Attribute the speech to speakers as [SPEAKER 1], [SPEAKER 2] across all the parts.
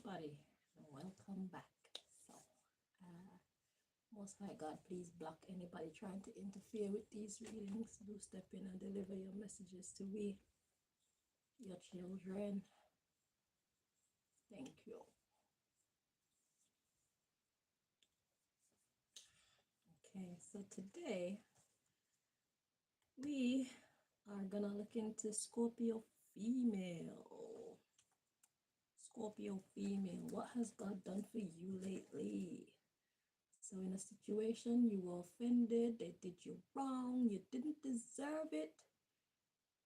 [SPEAKER 1] everybody, and welcome back. So, Most High God, please block anybody trying to interfere with these readings. Do step in and deliver your messages to we, your children. Thank you. Okay, so today we are gonna look into Scorpio female. Scorpio female, what has God done for you lately? So in a situation you were offended, they did you wrong, you didn't deserve it,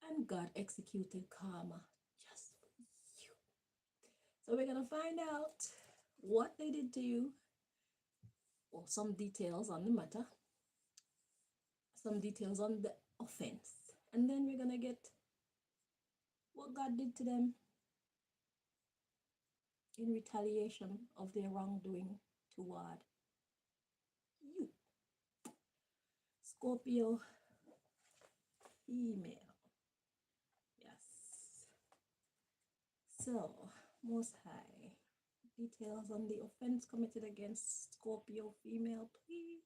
[SPEAKER 1] and God executed karma just for you. So we're gonna find out what they did to you, or some details on the matter, some details on the offense, and then we're gonna get what God did to them in retaliation of their wrongdoing toward you. Scorpio female. Yes. So, Most High, details on the offense committed against Scorpio female, please.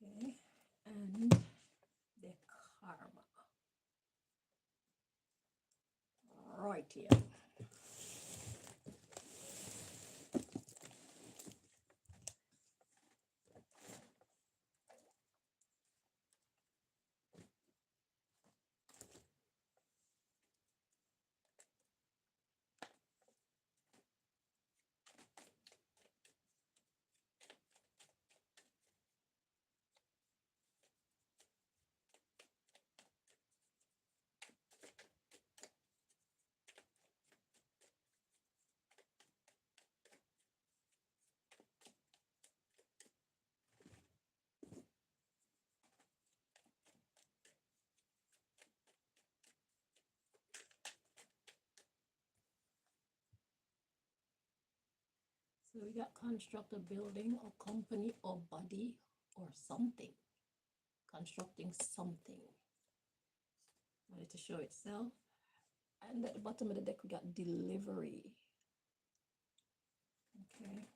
[SPEAKER 1] Okay, and the karma. Right here. So we got construct a building or company or body or something. Constructing something. Ready to show itself. And at the bottom of the deck we got delivery. Okay.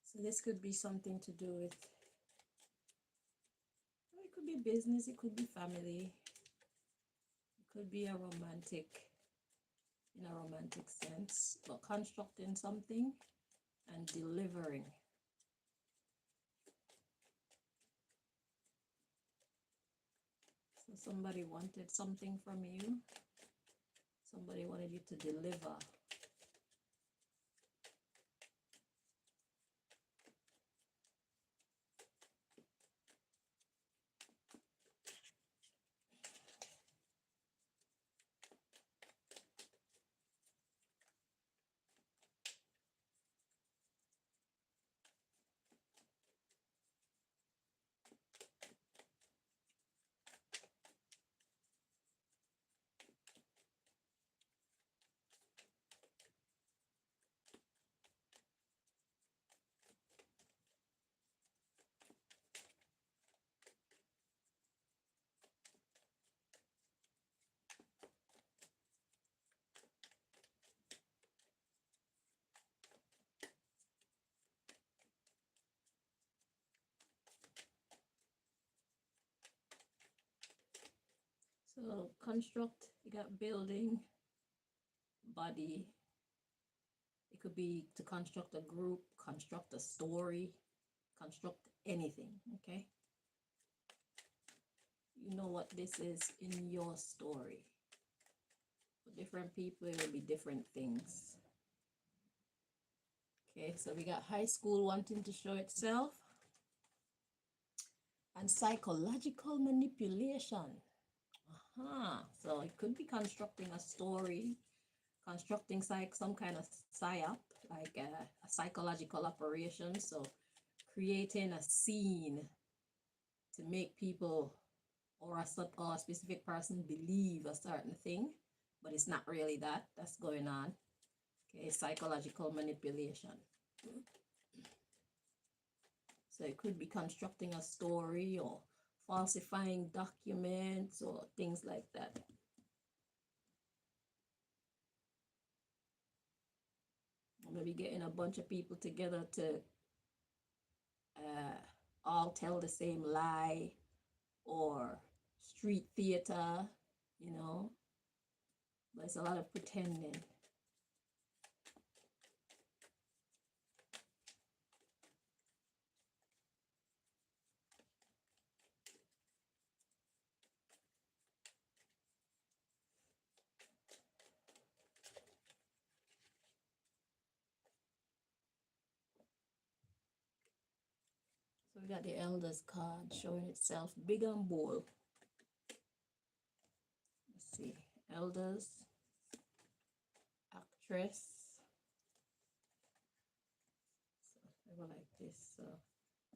[SPEAKER 1] So this could be something to do with, it could be business, it could be family, it could be a romantic, in a romantic sense, but constructing something and delivering. So somebody wanted something from you, somebody wanted you to deliver. So construct, you got building, body. It could be to construct a group, construct a story, construct anything, okay? You know what this is in your story. For different people, it will be different things. Okay, so we got high school wanting to show itself. And psychological manipulation. So it could be constructing a story, constructing some kind of psyop, like a psychological operation. So creating a scene to make people or a specific person believe a certain thing, but it's not really that. That's going on. Okay, psychological manipulation. So it could be constructing a story or falsifying documents or things like that. Or maybe getting a bunch of people together to all tell the same lie, or street theater, you know. But it's a lot of pretending. So we got the Elders card showing itself big and bold. Let's see. Elders, actress. So they were like this. So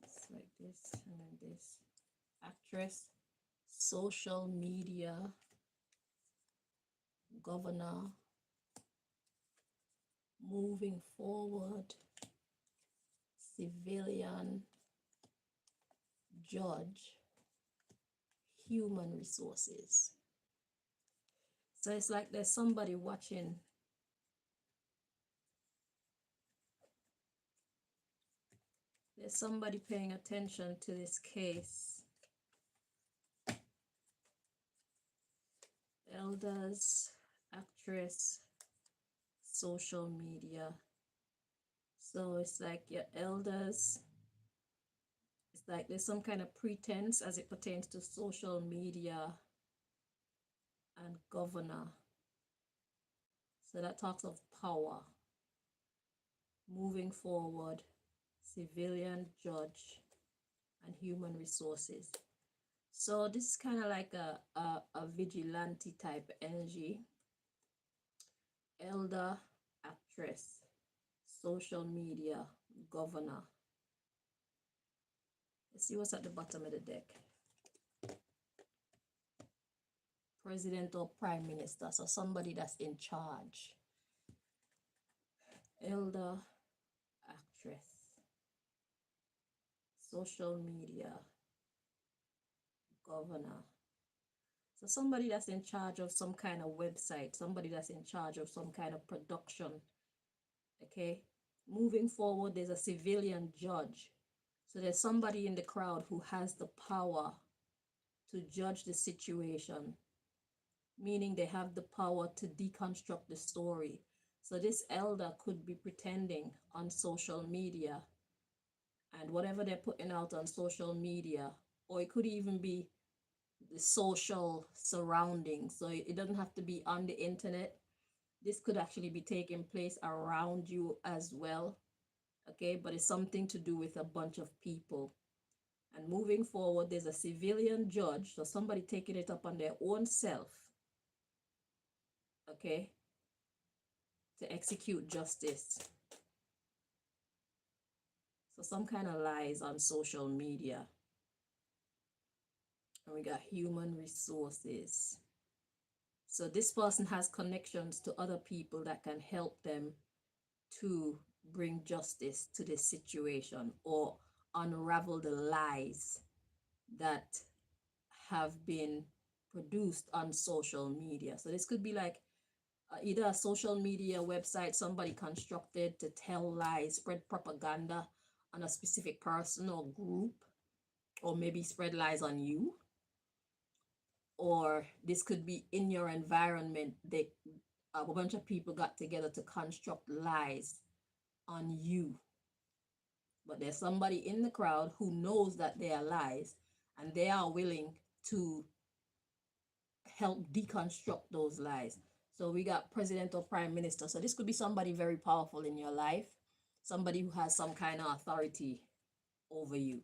[SPEAKER 1] it's like this and then this. Actress, social media, governor, moving forward, civilian, judge, human resources. So it's like there's somebody watching. There's somebody paying attention to this case. Elders, actress, social media. So it's like your elders. It's like there's some kind of pretense as it pertains to social media and governor. So that talks of power. Moving forward, civilian, judge, and human resources. So this is kind of like a vigilante type energy. Elder, actress, social media, governor. Let's see what's at the bottom of the deck. President or prime minister, so somebody that's in charge. Elder, actress, social media, governor. So somebody that's in charge of some kind of website, somebody that's in charge of some kind of production. Okay, moving forward, there's a civilian judge. So there's somebody in the crowd who has the power to judge the situation, meaning they have the power to deconstruct the story. So this elder could be pretending on social media, and whatever they're putting out on social media, or it could even be the social surroundings. So it doesn't have to be on the internet. This could actually be taking place around you as well. Okay, but it's something to do with a bunch of people. And moving forward, there's a civilian judge, so somebody taking it up on their own self, okay, to execute justice. So some kind of lies on social media. And we got human resources. So this person has connections to other people that can help them to bring justice to this situation or unravel the lies that have been produced on social media. So this could be like either a social media website somebody constructed to tell lies, spread propaganda on a specific person or group, or maybe spread lies on you. Or this could be in your environment. A bunch of people got together to construct lies on you. But there's somebody in the crowd who knows that they are lies, and they are willing to help deconstruct those lies. So we got president or prime minister. So this could be somebody very powerful in your life, somebody who has some kind of authority over you,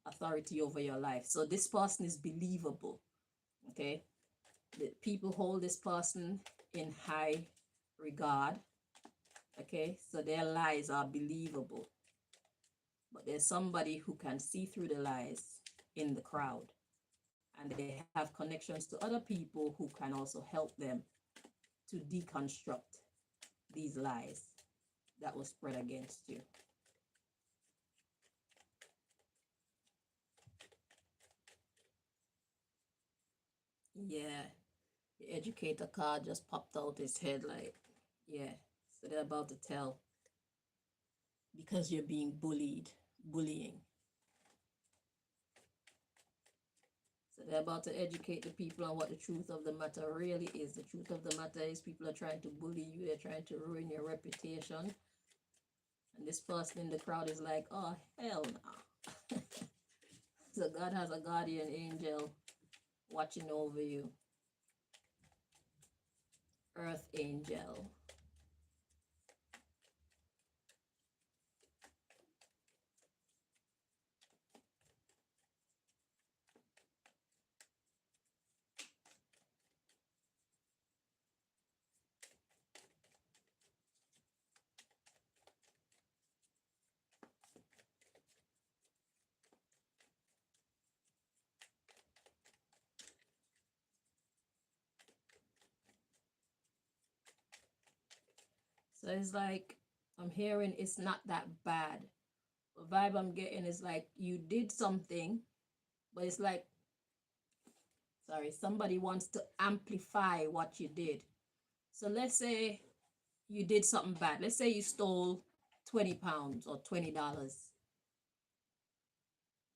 [SPEAKER 1] authority over your life. So this person is believable. Okay, the people hold this person in high regard. Okay, so their lies are believable. But there's somebody who can see through the lies in the crowd, and they have connections to other people who can also help them to deconstruct these lies. that was spread against you. Yeah, the educator card just popped out his head like, yeah. So they're about to tell because you're being bullying. So they're about to educate the people on what the truth of the matter really is. The truth of the matter is people are trying to bully you. They're trying to ruin your reputation. And this person in the crowd is like, oh, hell no. So God has a guardian angel watching over you. Earth angel. So it's like, I'm hearing it's not that bad. The vibe I'm getting is like you did something, but it's like, sorry, somebody wants to amplify what you did. So let's say you did something bad. Let's say you stole 20 pounds or $20.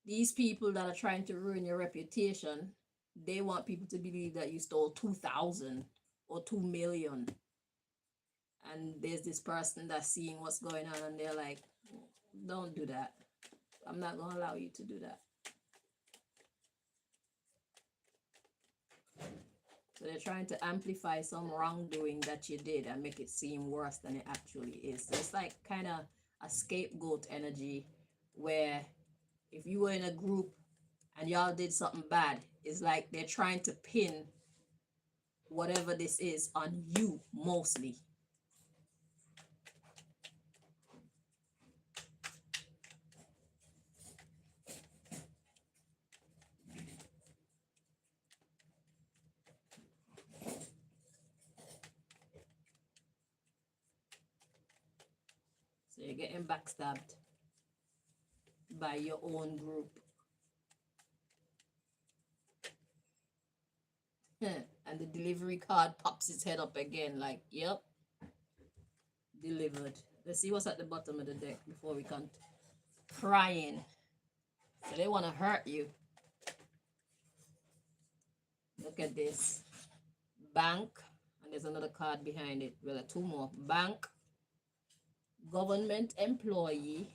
[SPEAKER 1] These people that are trying to ruin your reputation, they want people to believe that you stole 2,000 or 2 million. And there's this person that's seeing what's going on and they're like, don't do that. I'm not going to allow you to do that. So they're trying to amplify some wrongdoing that you did and make it seem worse than it actually is. So it's like kind of a scapegoat energy where if you were in a group and y'all did something bad, it's like they're trying to pin whatever this is on you mostly. So you're getting backstabbed by your own group. And the delivery card pops its head up again like, yep, delivered. Let's see what's at the bottom of the deck before we can't. Crying. So they want to hurt you. Look at this. Bank. And there's another card behind it. Well, two more. Bank. Government employee.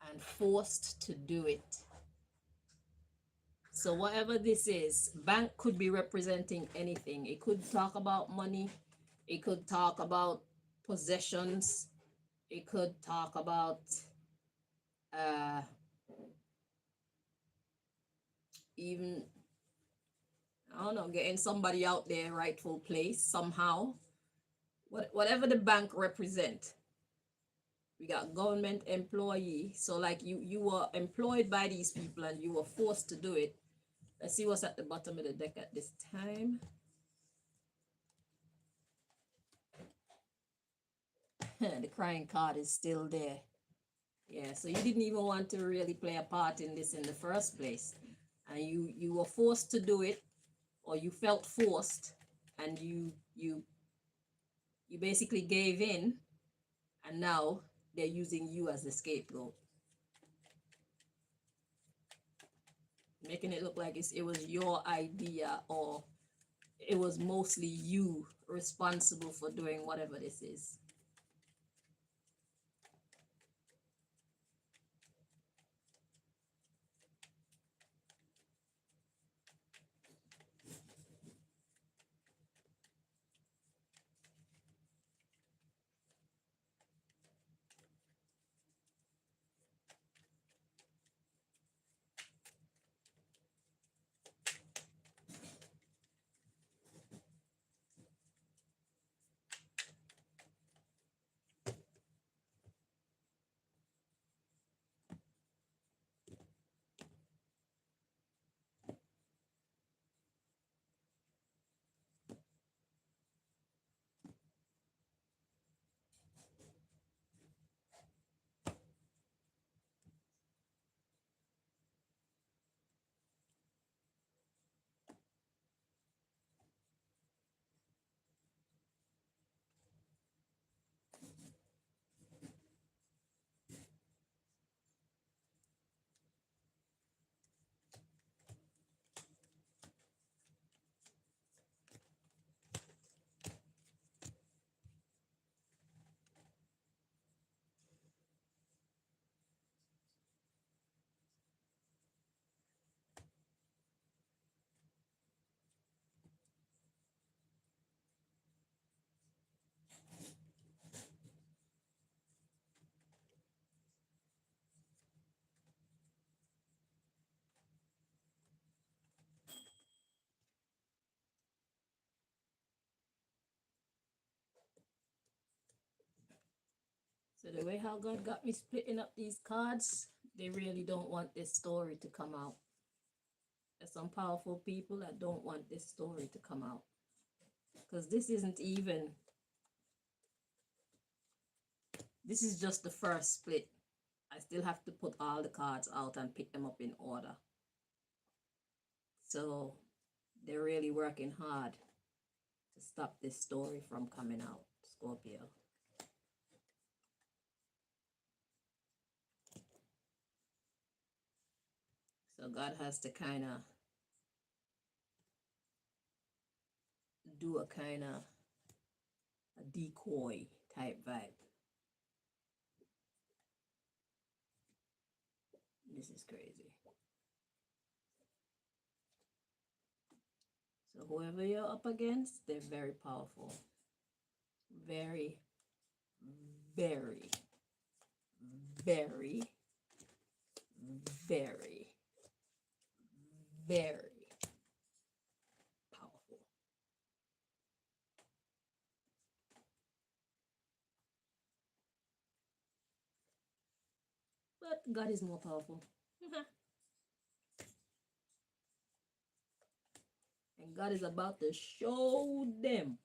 [SPEAKER 1] And forced to do it. So whatever this is, bank could be representing anything. It could talk about money. It could talk about possessions. It could talk about even, I don't know, getting somebody out their rightful place somehow. Whatever the bank represent. We got government employee. So like you were employed by these people and you were forced to do it. Let's see what's at the bottom of the deck at this time. The crying card is still there. Yeah, so you didn't even want to really play a part in this in the first place. And you were forced to do it, or you felt forced, and you basically gave in, and now they're using you as the scapegoat. Making it look like it was your idea, or it was mostly you responsible for doing whatever this is. So the way how God got me splitting up these cards, they really don't want this story to come out. There's some powerful people that don't want this story to come out. Because this isn't even, this is just the first split. I still have to put all the cards out and pick them up in order. So they're really working hard to stop this story from coming out, Scorpio. So God has to kind of do a kind of a decoy type vibe. This is crazy. So whoever you're up against, they're very powerful. Very, very, very, very, very powerful. But God is more powerful. And God is about to show them.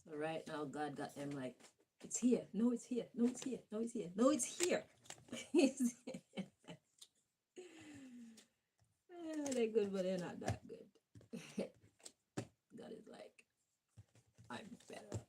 [SPEAKER 1] So right now, God got them like, it's here. No, it's here. No, it's here. No, it's here. No, it's here. They're good, but they're not that good. God is like, I'm better.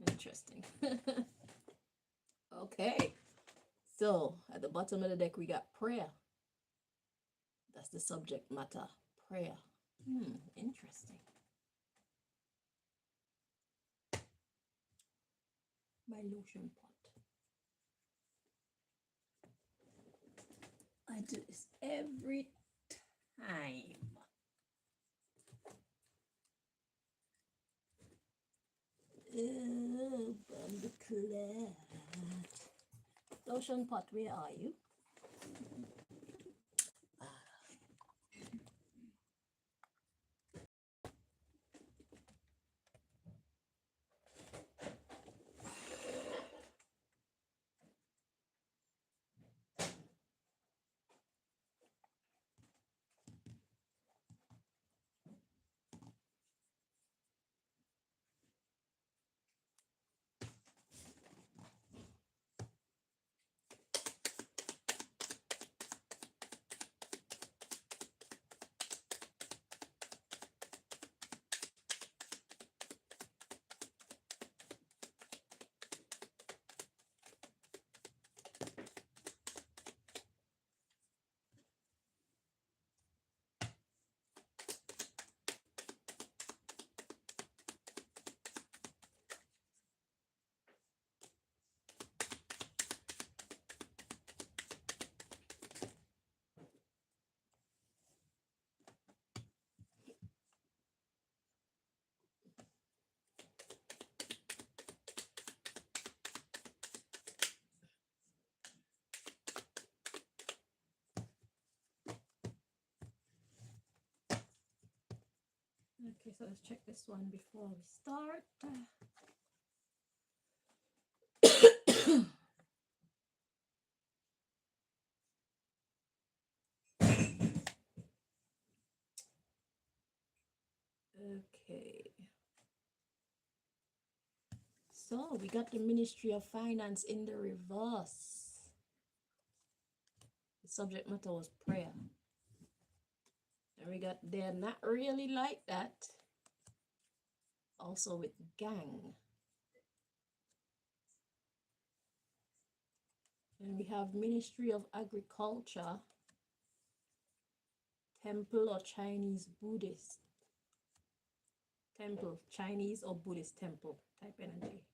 [SPEAKER 1] Interesting. Okay. So at the bottom of the deck, we got prayer. That's the subject matter. Prayer. Interesting. My lotion pot. I do this every time. Ocean pot, where are you? Okay, so let's check this one before we start. Okay. So we got the Ministry of Finance in the reverse. The subject matter was prayer. And we got they're not really like that. Also with gang. And we have Ministry of Agriculture, Temple or Chinese Buddhist. Temple, Chinese or Buddhist temple type energy.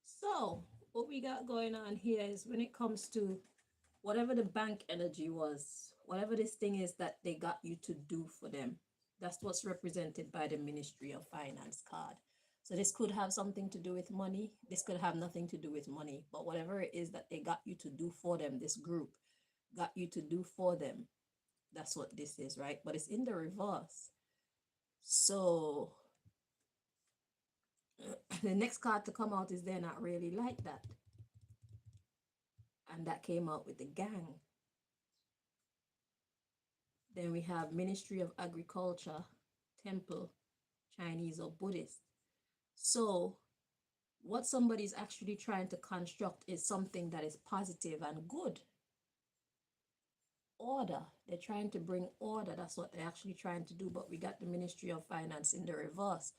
[SPEAKER 1] So what we got going on here is when it comes to whatever the bank energy was, whatever this thing is that they got you to do for them, that's what's represented by the Ministry of Finance card. So this could have something to do with money. This could have nothing to do with money. But whatever it is that they got you to do for them, this group got you to do for them, that's what this is, right? But it's in the reverse. So the next card to come out is they're not really like that. And that came out with the gang. Then we have Ministry of Agriculture, Temple, Chinese or Buddhist. So what somebody's actually trying to construct is something that is positive and good. Order. They're trying to bring order. That's what they're actually trying to do. But we got the Ministry of Finance in the reverse.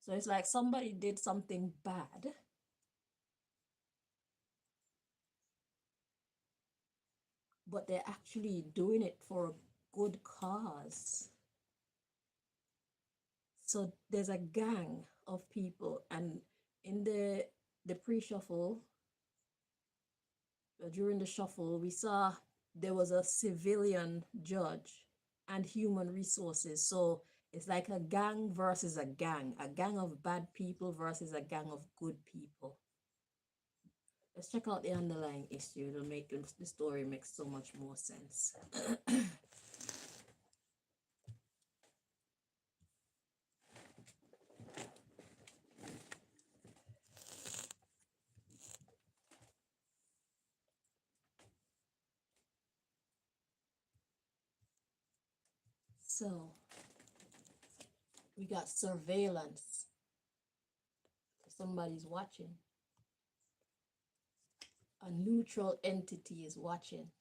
[SPEAKER 1] So it's like somebody did something bad. But they're actually doing it for a good cause. So there's a gang of people, and in the pre-shuffle, during the shuffle, we saw there was a civilian judge and human resources. So it's like a gang versus a gang of bad people versus a gang of good people. Let's check out the underlying issue. It'll make the story make so much more sense. So we got surveillance. Somebody's watching. A neutral entity is watching.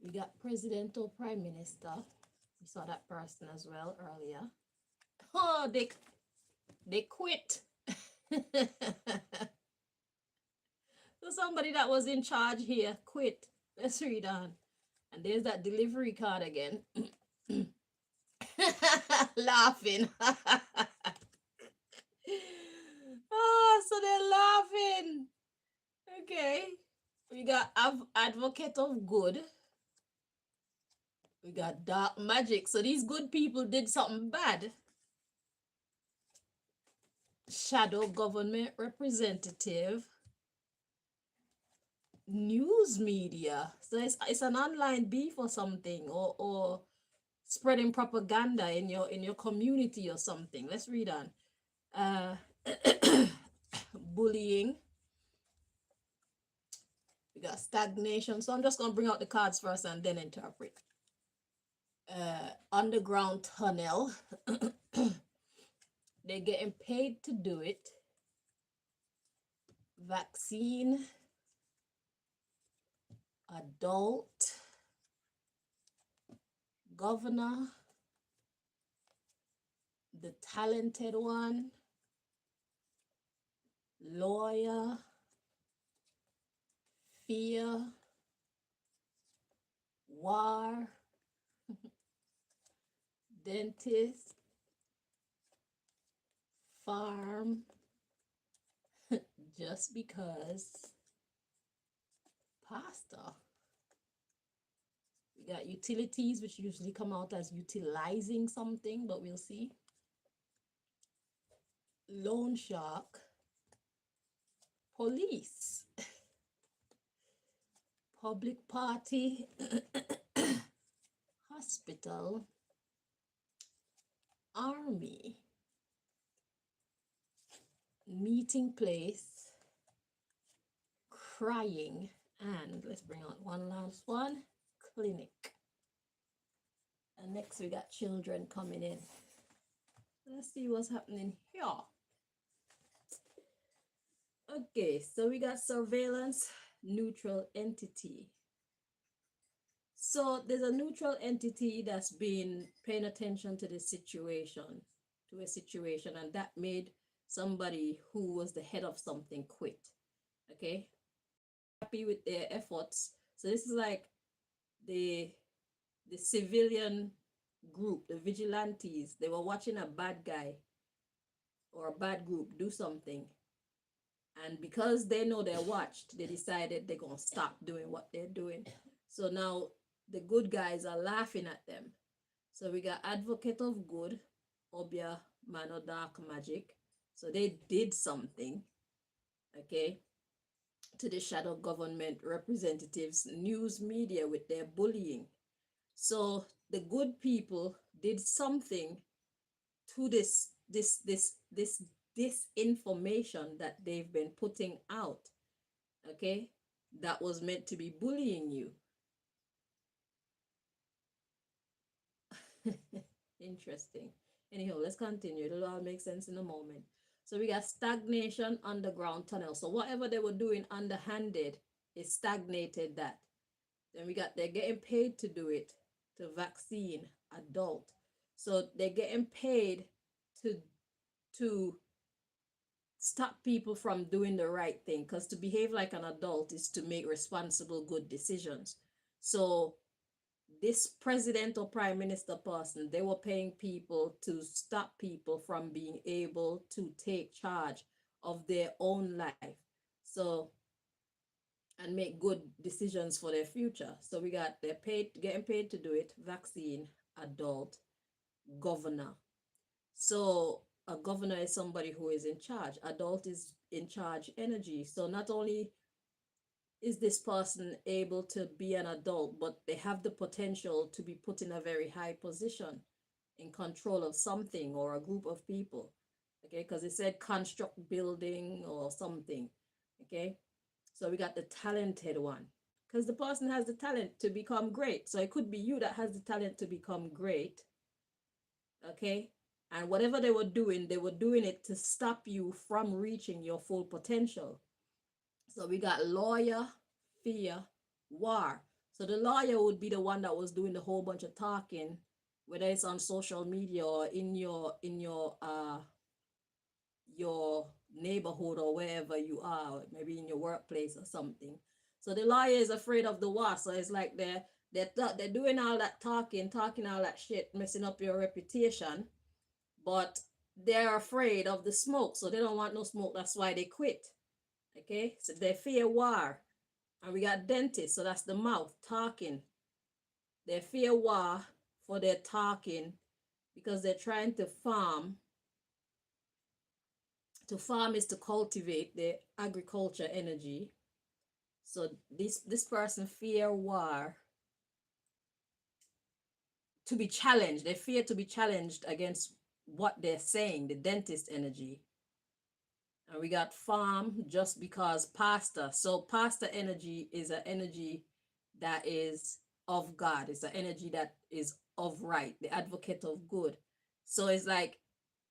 [SPEAKER 1] We got president or prime minister. We saw that person as well earlier. Oh, they quit. So somebody that was in charge here quit. Let's read on. And there's that delivery card again. Laughing. Oh, so they're laughing. Okay. We got advocate of good. We got dark magic. So these good people did something bad. shadow government representative, news media. So it's an online beef or something, or spreading propaganda in your community or something. Let's read on. Bullying. We got stagnation. So I'm just gonna bring out the cards first and then interpret. Underground tunnel. They're getting paid to do it. Vaccine. Adult. Governor. The talented one. Lawyer. Fear. War. Dentist. Farm. Just because. Pastor. We got utilities, which usually come out as utilizing something, but we'll see. Loan shark. Police. Public party. Hospital. Army. Meeting place. Crying. And let's bring out one last one. Clinic. And next we got children coming in. Let's see what's happening here. Okay, so we got surveillance, neutral entity. So there's a neutral entity that's been paying attention to this situation, and that made somebody who was the head of something quit. Okay, happy with their efforts. So this is like the civilian group, the vigilantes. They were watching a bad guy or a bad group do something, and because they know they're watched, they decided they're gonna stop doing what they're doing. So now the good guys are laughing at them. So we got advocate of good, Obia, man of dark magic. So they did something, okay, to the shadow government representatives, news media with their bullying. So the good people did something to this information that they've been putting out, okay, that was meant to be bullying you. Interesting. Anyhow, let's continue. It'll all make sense in a moment. So we got stagnation, underground tunnel. So whatever they were doing underhanded, it stagnated that. Then we got they're getting paid to do it, to vaccine adult. So they're getting paid to stop people from doing the right thing, because to behave like an adult is to make responsible, good decisions. So this president or prime minister person, they were paying people to stop people from being able to take charge of their own life. So, and make good decisions for their future. So we got they're paid, getting paid to do it. Vaccine, adult, governor. So a governor is somebody who is in charge. Adult is in charge energy. So not only is this person able to be an adult, but they have the potential to be put in a very high position in control of something or a group of people. Okay, because it said construct building or something. Okay, so we got the talented one, because the person has the talent to become great. So it could be you that has the talent to become great. Okay, and whatever they were doing it to stop you from reaching your full potential. So we got lawyer, fear, war. So the lawyer would be the one that was doing the whole bunch of talking, whether it's on social media or in your neighborhood or wherever you are, maybe in your workplace or something. So the lawyer is afraid of the war. So it's like they're doing all that talking all that shit, messing up your reputation, but they're afraid of the smoke, so they don't want no smoke. That's why they quit. Okay, so they fear war. And we got dentists, so that's the mouth talking. They fear war for their talking, because they're trying to farm To farm is to cultivate the agriculture energy. So this person fear war, to be challenged. They fear to be challenged against what they're saying, the dentist energy. And we got farm just because pastor. So pastor energy is an energy that is of God. It's an energy that is of right, the advocate of good. So it's like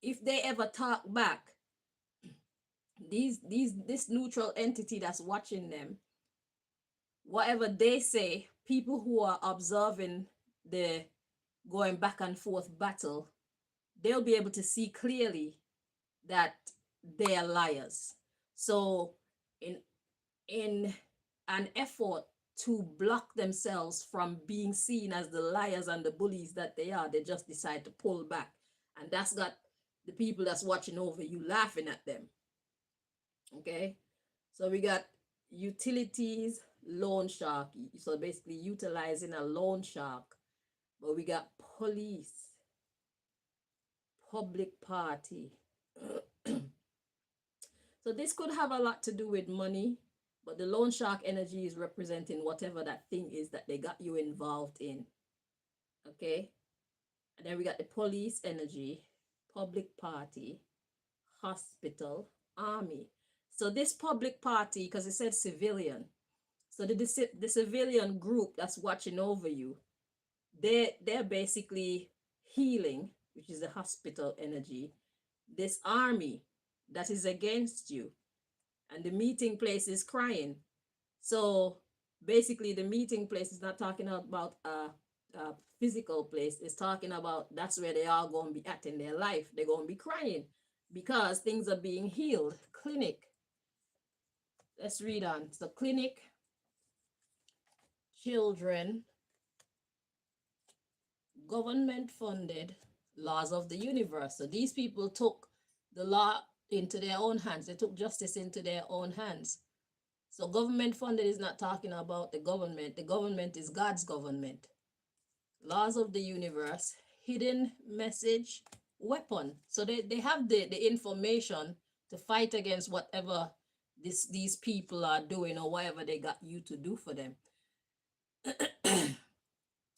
[SPEAKER 1] if they ever talk back, this neutral entity that's watching them, whatever they say, people who are observing the going back and forth battle, they'll be able to see clearly that they are liars. So in in an effort to block themselves from being seen as the liars and the bullies that they are, they just decide to pull back. And that's got the people that's watching over you laughing at them. Okay? So we got utilities, loan shark. So basically utilizing a loan shark. But we got police, public party. So this could have a lot to do with money, but the loan shark energy is representing whatever that thing is that they got you involved in. Okay? And then we got the police energy, public party, hospital, army. So this public party, because it said civilian. So the civilian group that's watching over you, they're basically healing, which is the hospital energy. This army that is against you, and the meeting place is crying. So basically, the meeting place is not talking about a physical place. It's talking about that's where they are going to be at in their life. They're going to be crying because things are being healed. Clinic. Let's read on. So clinic, children, government funded, laws of the universe. So these people took the law into their own hands. They took justice into their own hands. So government funded is not talking about the government. The government is God's government. Laws of the universe, hidden message, weapon. So they have the information to fight against whatever these people are doing or whatever they got you to do for them.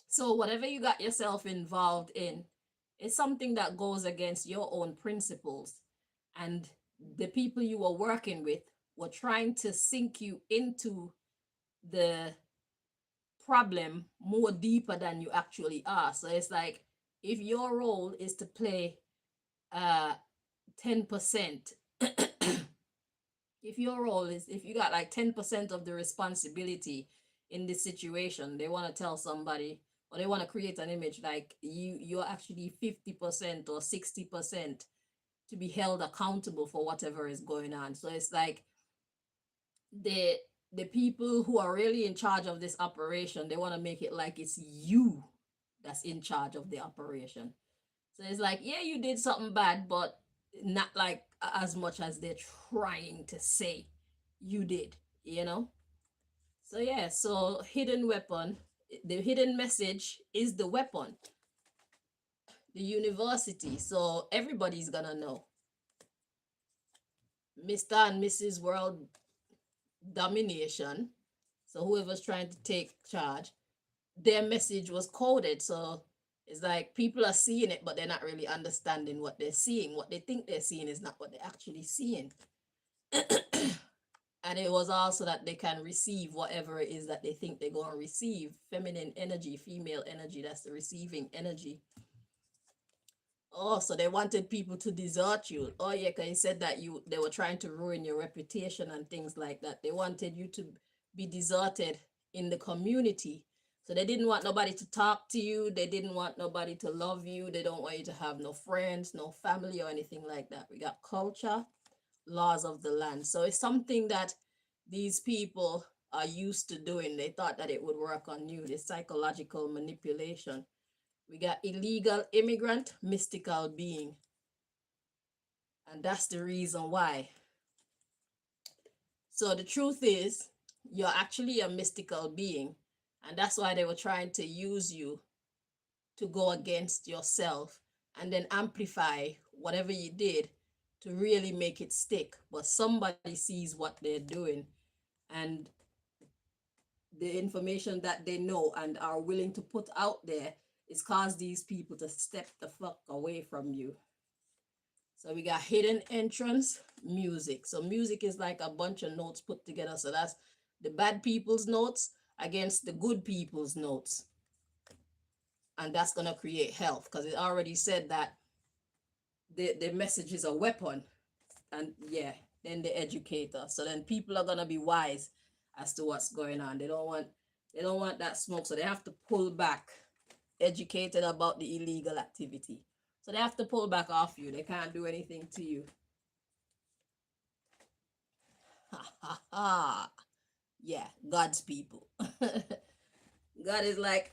[SPEAKER 1] So whatever you got yourself involved in is something that goes against your own principles. And the people you were working with were trying to sink you into the problem more deeper than you actually are. So it's like if your role is to play 10%, if your role is, if you got like 10% of the responsibility in this situation, they want to tell somebody or they want to create an image like you're actually 50% or 60% to be held accountable for whatever is going on. So it's like the people who are really in charge of this operation, they want to make it like it's you that's in charge of the operation. So it's like, yeah, you did something bad, but not like as much as they're trying to say you did, you know? So yeah, so hidden weapon, the hidden message is the weapon. The university, so everybody's gonna know. Mr. and Mrs. World Domination. So whoever's trying to take charge, their message was coded. So it's like people are seeing it, but they're not really understanding what they're seeing. What they think they're seeing is not what they're actually seeing. And it was also that they can receive whatever it is that they think they're going to receive. Feminine energy, female energy, that's the receiving energy. Oh, so they wanted people to desert you. Oh yeah, because you said that they were trying to ruin your reputation and things like that. They wanted you to be deserted in the community. So they didn't want nobody to talk to you. They didn't want nobody to love you. They don't want you to have no friends, no family or anything like that. We got culture, laws of the land. So it's something that these people are used to doing. They thought that it would work on you, this psychological manipulation. We got illegal immigrant, mystical being. And that's the reason why. So the truth is, you're actually a mystical being. And that's why they were trying to use you to go against yourself and then amplify whatever you did to really make it stick. But somebody sees what they're doing, and the information that they know and are willing to put out there is cause these people to step the fuck away from you. So we got hidden entrance, music. So music is like a bunch of notes put together. So that's the bad people's notes against the good people's notes. And that's going to create health, because it already said that the message is a weapon. And yeah, then the educator. So then people are going to be wise as to what's going on. They don't want that smoke. So they have to pull back, educated about the illegal activity. So they have to pull back off you. They can't do anything to you. Ha ha ha. Yeah, God's people. God is like,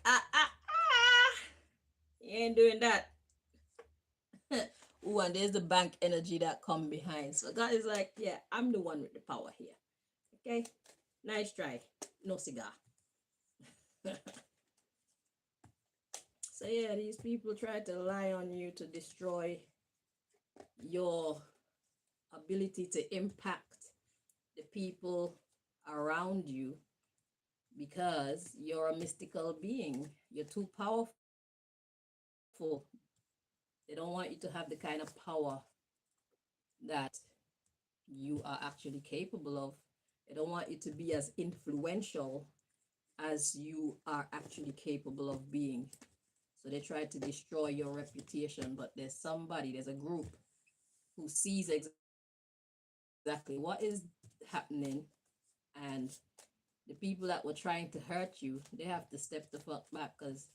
[SPEAKER 1] you ain't doing that. Ooh, and there's the bank energy that come behind. So God is like, yeah, I'm the one with the power here. Okay, nice try. No cigar. So yeah, these people try to lie on you to destroy your ability to impact the people around you, because you're a mystical being. You're too powerful. They don't want you to have the kind of power that you are actually capable of. They don't want you to be as influential as you are actually capable of being. So they try to destroy your reputation, but there's a group who sees exactly what is happening, and the people that were trying to hurt you, they have to step the fuck back, because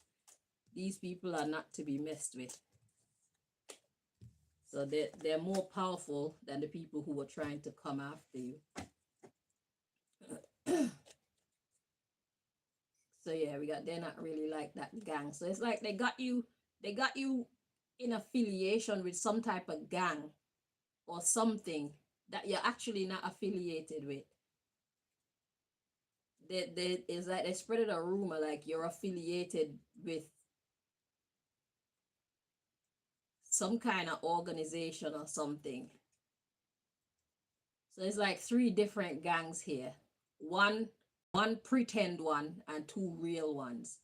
[SPEAKER 1] these people are not to be messed with. So they're more powerful than the people who were trying to come after you. So yeah, they're not really like that gang. So it's like they got you in affiliation with some type of gang or something that you're actually not affiliated with. It's like they spread a rumor like you're affiliated with some kind of organization or something. So it's like 3 different gangs here. One pretend one and 2 real ones.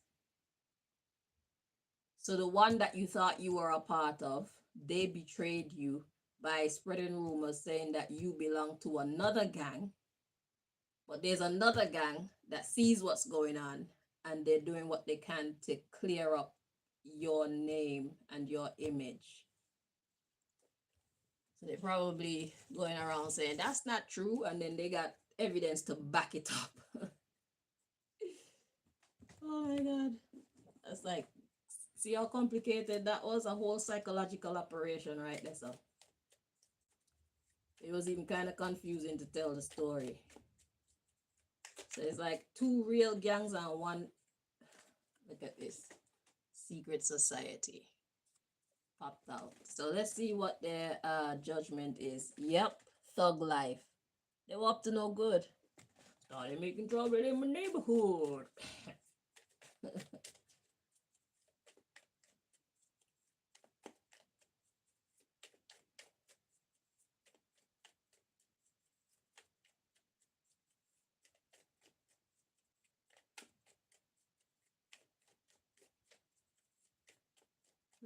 [SPEAKER 1] So the one that you thought you were a part of, they betrayed you by spreading rumors saying that you belong to another gang. But there's another gang that sees what's going on, and they're doing what they can to clear up your name and your image. So they're probably going around saying that's not true, and then they got evidence to back it up. Oh my God. That's like, see how complicated that was? A whole psychological operation right there. So it was even kind of confusing to tell the story. So it's like 2 real gangs and one, look at this, secret society popped out. So let's see what their judgment is. Yep, thug life. They were up to no good. Started making trouble in my neighborhood.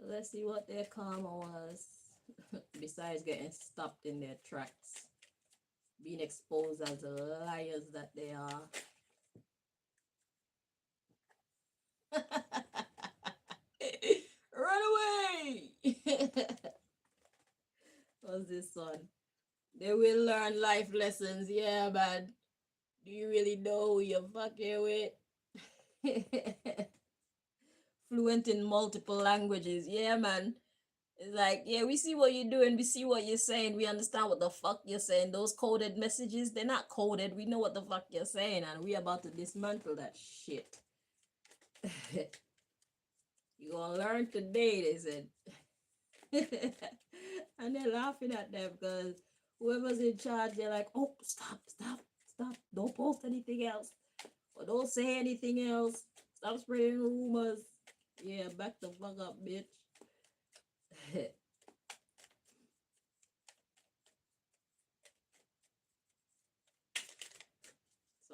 [SPEAKER 1] Let's see what their karma was. Besides getting stopped in their tracks, being exposed as the liars that they are. Run away! What's this one? They will learn life lessons. Yeah, man. Do you really know who you're fucking with? Fluent in multiple languages. Yeah, man. It's like, yeah, we see what you're doing. We see what you're saying. We understand what the fuck you're saying. Those coded messages, they're not coded. We know what the fuck you're saying, and we're about to dismantle that shit. You're gonna learn today, they said. And they're laughing at them because whoever's in charge, they're like, oh, stop. Don't post anything else. Or don't say anything else. Stop spreading rumors. Yeah, back the fuck up, bitch.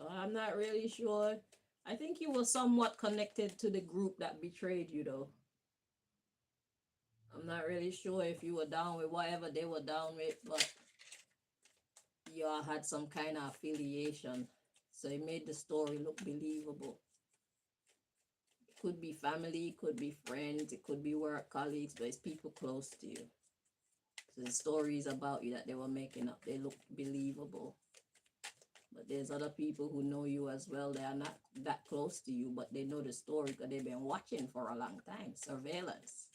[SPEAKER 1] I'm not really sure. I think you were somewhat connected to the group that betrayed you, though. I'm not really sure if you were down with whatever they were down with, but you all had some kind of affiliation. So it made the story look believable. It could be family, it could be friends, it could be work colleagues, but it's people close to you. So the stories about you that they were making up, they look believable. But there's other people who know you as well. They are not that close to you, but they know the story because they've been watching for a long time. Surveillance.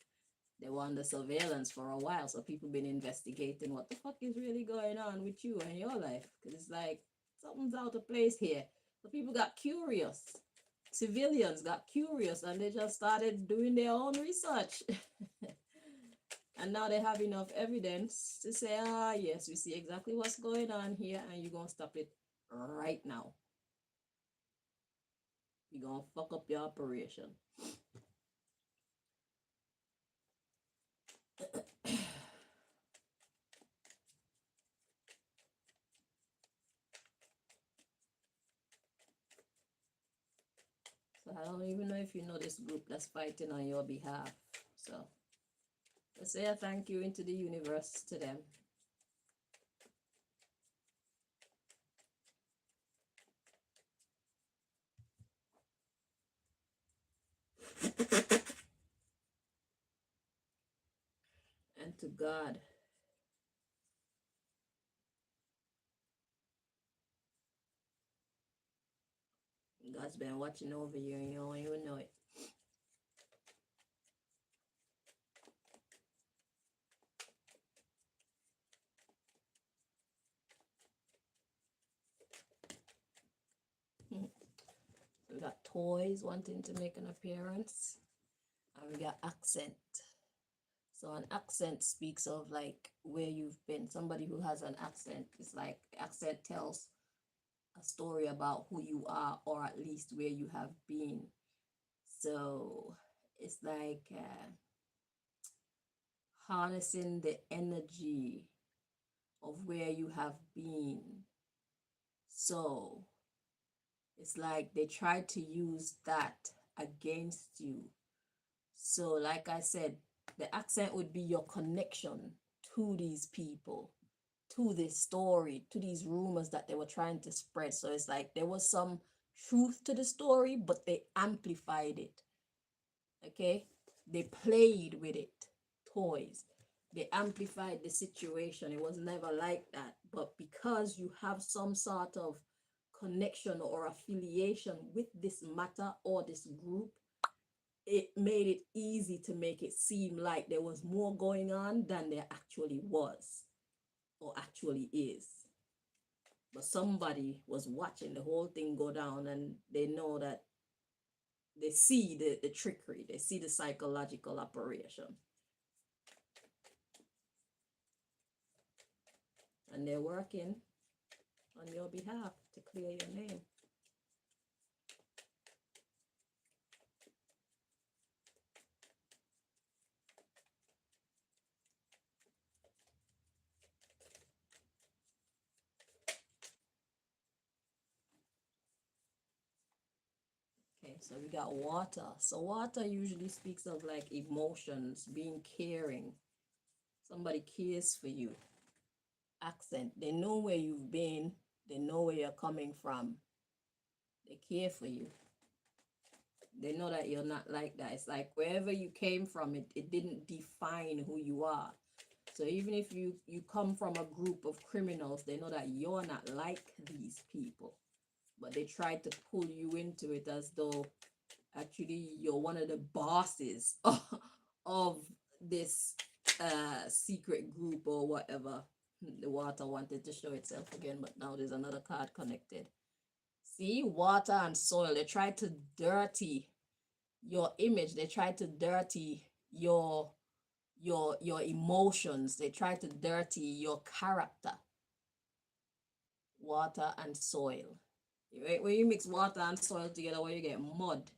[SPEAKER 1] They were under surveillance for a while, so people been investigating what the fuck is really going on with you and your life. Because it's like something's out of place here. So people got curious. Civilians got curious and they just started doing their own research. And now they have enough evidence to say, ah, yes, we see exactly what's going on here and you're going to stop it right now. You're going to fuck up your operation. So I don't even know if you know this group that's fighting on your behalf. So let's say a thank you into the universe to them. And to God. God's been watching over you and you don't even know it. We got toys wanting to make an appearance. And we got accent. So an accent speaks of like where you've been. Somebody who has an accent, it's like accent tells a story about who you are or at least where you have been. So it's like harnessing the energy of where you have been. So it's like they try to use that against you. So like I said, the accent would be your connection to these people, to this story, to these rumors that they were trying to spread. So it's like there was some truth to the story, but they amplified it. Okay? They played with it. Toys. They amplified the situation. It was never like that. But because you have some sort of connection or affiliation with this matter or this group, it made it easy to make it seem like there was more going on than there actually was or actually is. But somebody was watching the whole thing go down and they know that they see the trickery, they see the psychological operation. And they're working on your behalf to clear your name. Okay, so we got water. So water usually speaks of like emotions, being caring. Somebody cares for you. Accent. They know where you've been. They know where you're coming from. They care for you. They know that you're not like that. It's like wherever you came from, it didn't define who you are. So even if you come from a group of criminals, they know that you're not like these people. But they try to pull you into it as though actually you're one of the bosses of this secret group or whatever. The water wanted to show itself again, but now there's another card connected. See, water and soil, they try to dirty your image. They try to dirty your emotions. They try to dirty your character. Water and soil. Right? When you mix water and soil together, what you get? Mud.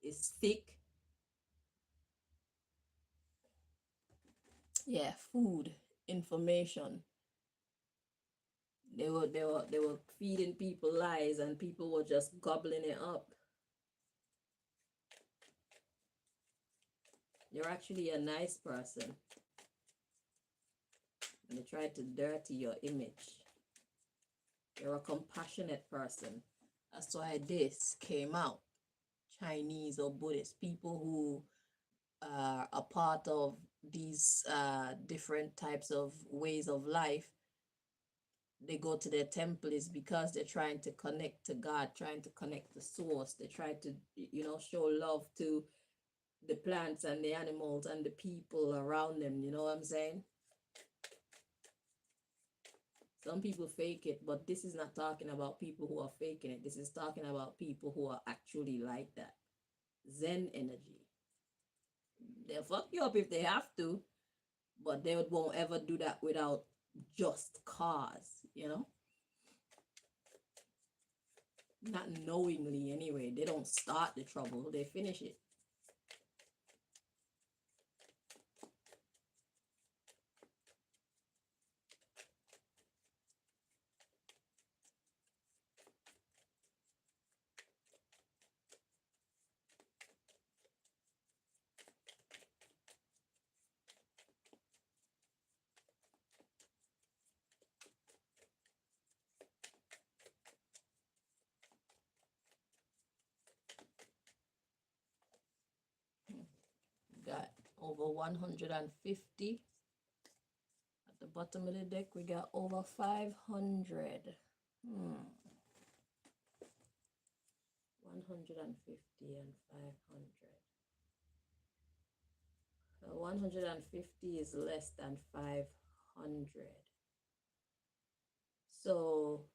[SPEAKER 1] It's thick. Yeah, food, information. They were feeding people lies, and people were just gobbling it up. You're actually a nice person, and they tried to dirty your image. You're a compassionate person. That's why this came out. Chinese or Buddhist people who are a part of these different types of ways of life, they go to their temple is because they're trying to connect to God, trying to connect to source. They try to, show love to the plants and the animals and the people around them. You know what I'm saying? Some people fake it, but this is not talking about people who are faking it. This is talking about people who are actually like that. Zen energy. They'll fuck you up if they have to, but they won't ever do that without just cause. Not knowingly anyway. They don't start the trouble, they finish it. Got over 150. At the bottom of the deck, we got over 500. 150 and 500. 150 is less than 500. So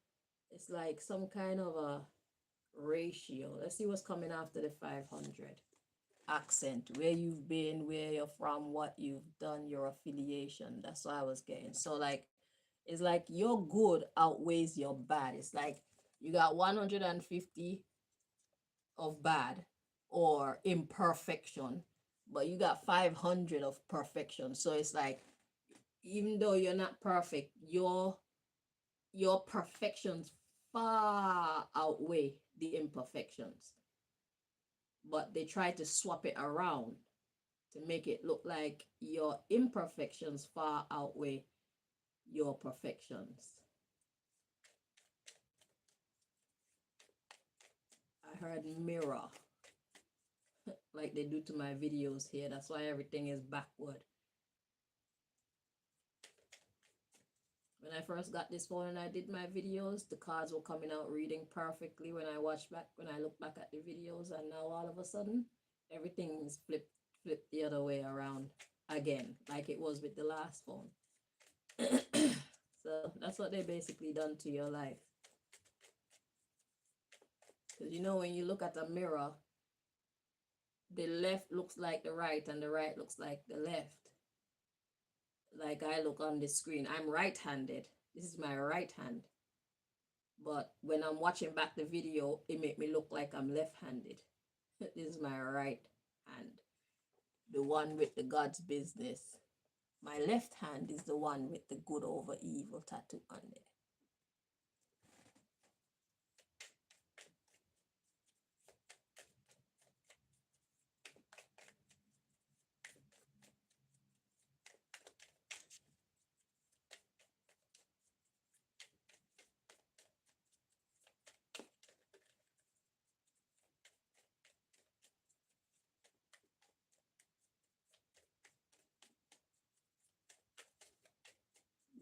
[SPEAKER 1] it's like some kind of a ratio. Let's see what's coming after the 500. Accent, where you've been, where you're from, what you've done, your affiliation. That's what I was getting. So like, it's like your good outweighs your bad. It's like you got 150 of bad or imperfection, but you got 500 of perfection. So it's like, even though you're not perfect, your perfections far outweigh the imperfections. But they try to swap it around to make it look like your imperfections far outweigh your perfections. I heard mirror, like they do to my videos here. That's why everything is backward. When I first got this phone and I did my videos, the cards were coming out reading perfectly when I look back at the videos, and now all of a sudden everything is flipped the other way around again, like it was with the last phone. So that's what they basically done to your life. Because when you look at a mirror, the left looks like the right and the right looks like the left. Like I look on the screen, I'm right-handed. This is my right hand. But when I'm watching back the video, it make me look like I'm left-handed. This is my right hand, the one with the God's business. My left hand is the one with the good over evil tattoo on there.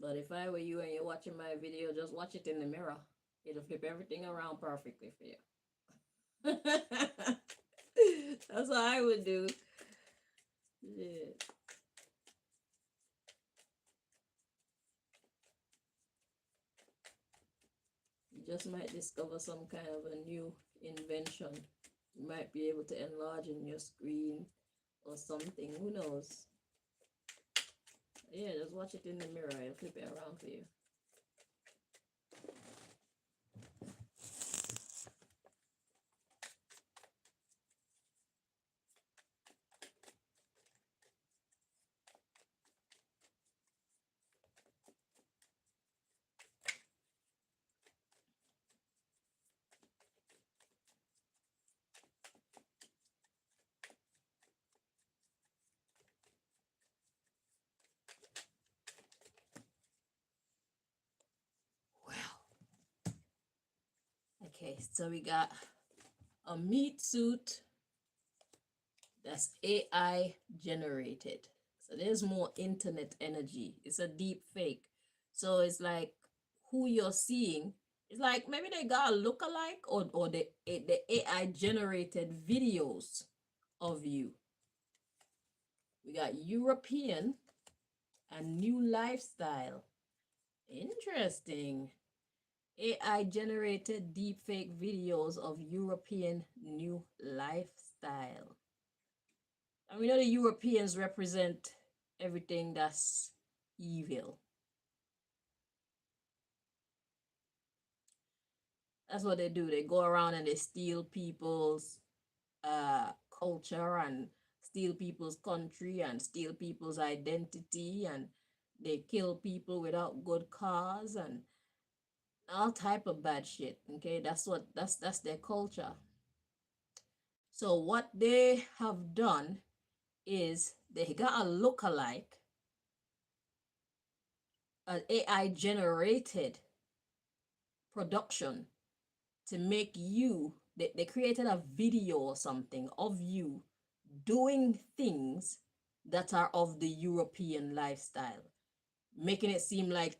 [SPEAKER 1] But if I were you and you're watching my video, just watch it in the mirror. It'll flip everything around perfectly for you. That's what I would do. Yeah. You just might discover some kind of a new invention. You might be able to enlarge in your screen or something. Who knows? Yeah, just watch it in the mirror. It'll flip it around for you. Okay, so we got a meat suit that's AI generated. So there's more internet energy. It's a deep fake. So it's like who you're seeing. It's like maybe they got a lookalike, or the AI generated videos of you. We got European and new lifestyle. Interesting. AI generated deepfake videos of European new lifestyle. And we know the Europeans represent everything that's evil. That's what they do. They go around and they steal people's culture, and steal people's country, and steal people's identity, and they kill people without good cause, and all type of bad shit. Okay, that's their culture. So what they have done is they got a lookalike, an AI generated production to make you, they created a video or something of you doing things that are of the European lifestyle, making it seem like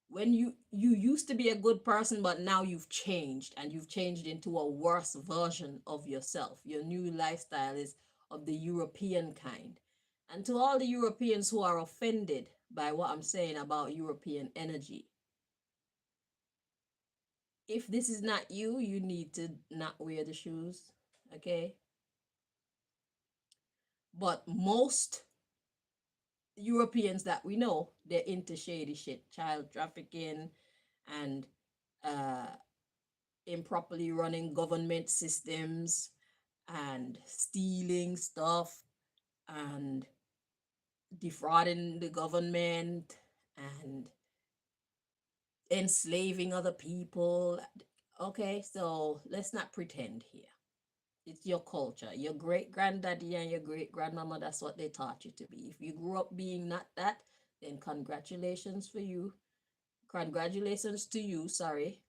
[SPEAKER 1] when you used to be a good person, but now you've changed, and you've changed into a worse version of yourself. Your new lifestyle is of the European kind. And to all the Europeans who are offended by what I'm saying about European energy, if this is not you, you need to not wear the shoes, okay? But most Europeans that we know, they're into shady shit, child trafficking, and uh improperly running government systems, and stealing stuff, and defrauding the government, and enslaving other people. Okay, so let's not pretend here. It's your culture. Your great granddaddy and your great grandmama, that's what they taught you to be. If you grew up being not that, then congratulations for you. Congratulations to you, sorry.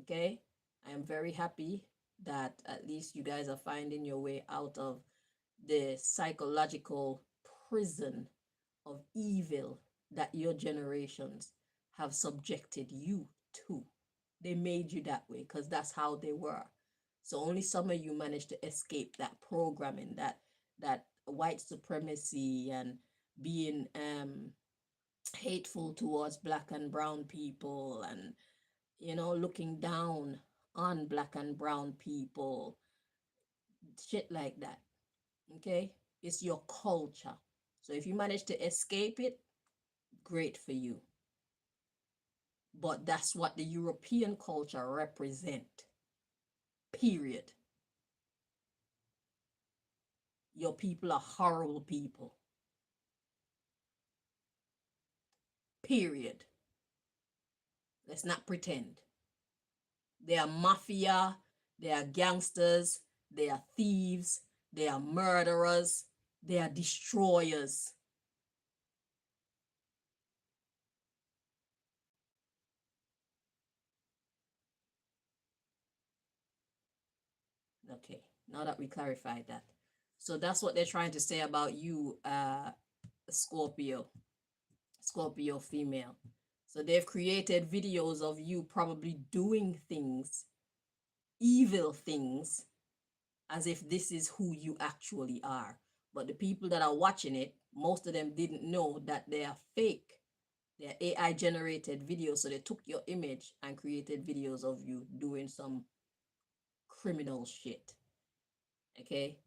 [SPEAKER 1] Okay? I am very happy that at least you guys are finding your way out of the psychological prison of evil that your generations have subjected you to. They made you that way because that's how they were. So only some of you managed to escape that programming, that white supremacy, and being hateful towards black and brown people, and looking down on black and brown people, shit like that. Okay, it's your culture. So if you manage to escape it, great for you. But that's what the European culture represent. Period. Your people are horrible people. Period. Let's not pretend. They are mafia, they are gangsters, they are thieves, they are murderers, they are destroyers. Okay, now that we clarified that. So that's what they're trying to say about you, Scorpio female. So they've created videos of you probably doing things, evil things, as if this is who you actually are. But the people that are watching it, most of them didn't know that they are fake. They're AI generated videos. So they took your image and created videos of you doing some criminal shit. Okay?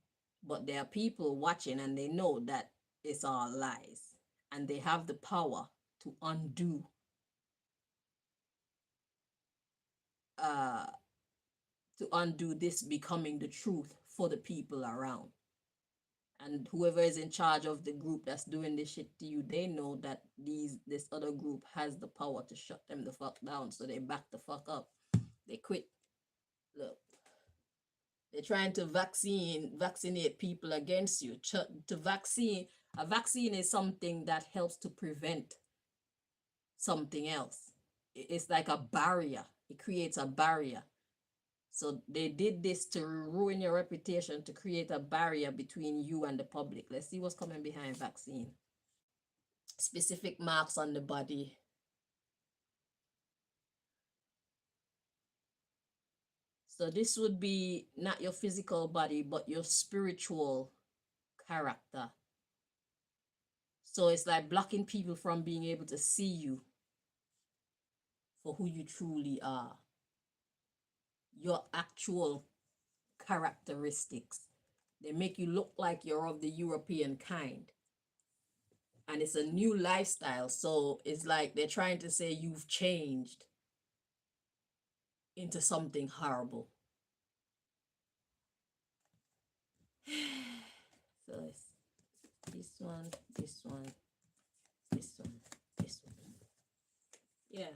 [SPEAKER 1] But there are people watching and they know that it's all lies. And they have the power to undo this becoming the truth for the people around. And whoever is in charge of the group that's doing this shit to you, they know that this other group has the power to shut them the fuck down. So they back the fuck up. They quit. Look, they're trying to vaccinate people against you. A vaccine is something that helps to prevent something else. It's like a barrier. It creates a barrier. So they did this to ruin your reputation, to create a barrier between you and the public. Let's see what's coming behind vaccine. Specific marks on the body. So this would be not your physical body, but your spiritual character. So it's like blocking people from being able to see you for who you truly are. Your actual characteristics. They make you look like you're of the European kind. And it's a new lifestyle. So it's like they're trying to say you've changed into something horrible. So it's this one, this one, this one, this one. Yeah.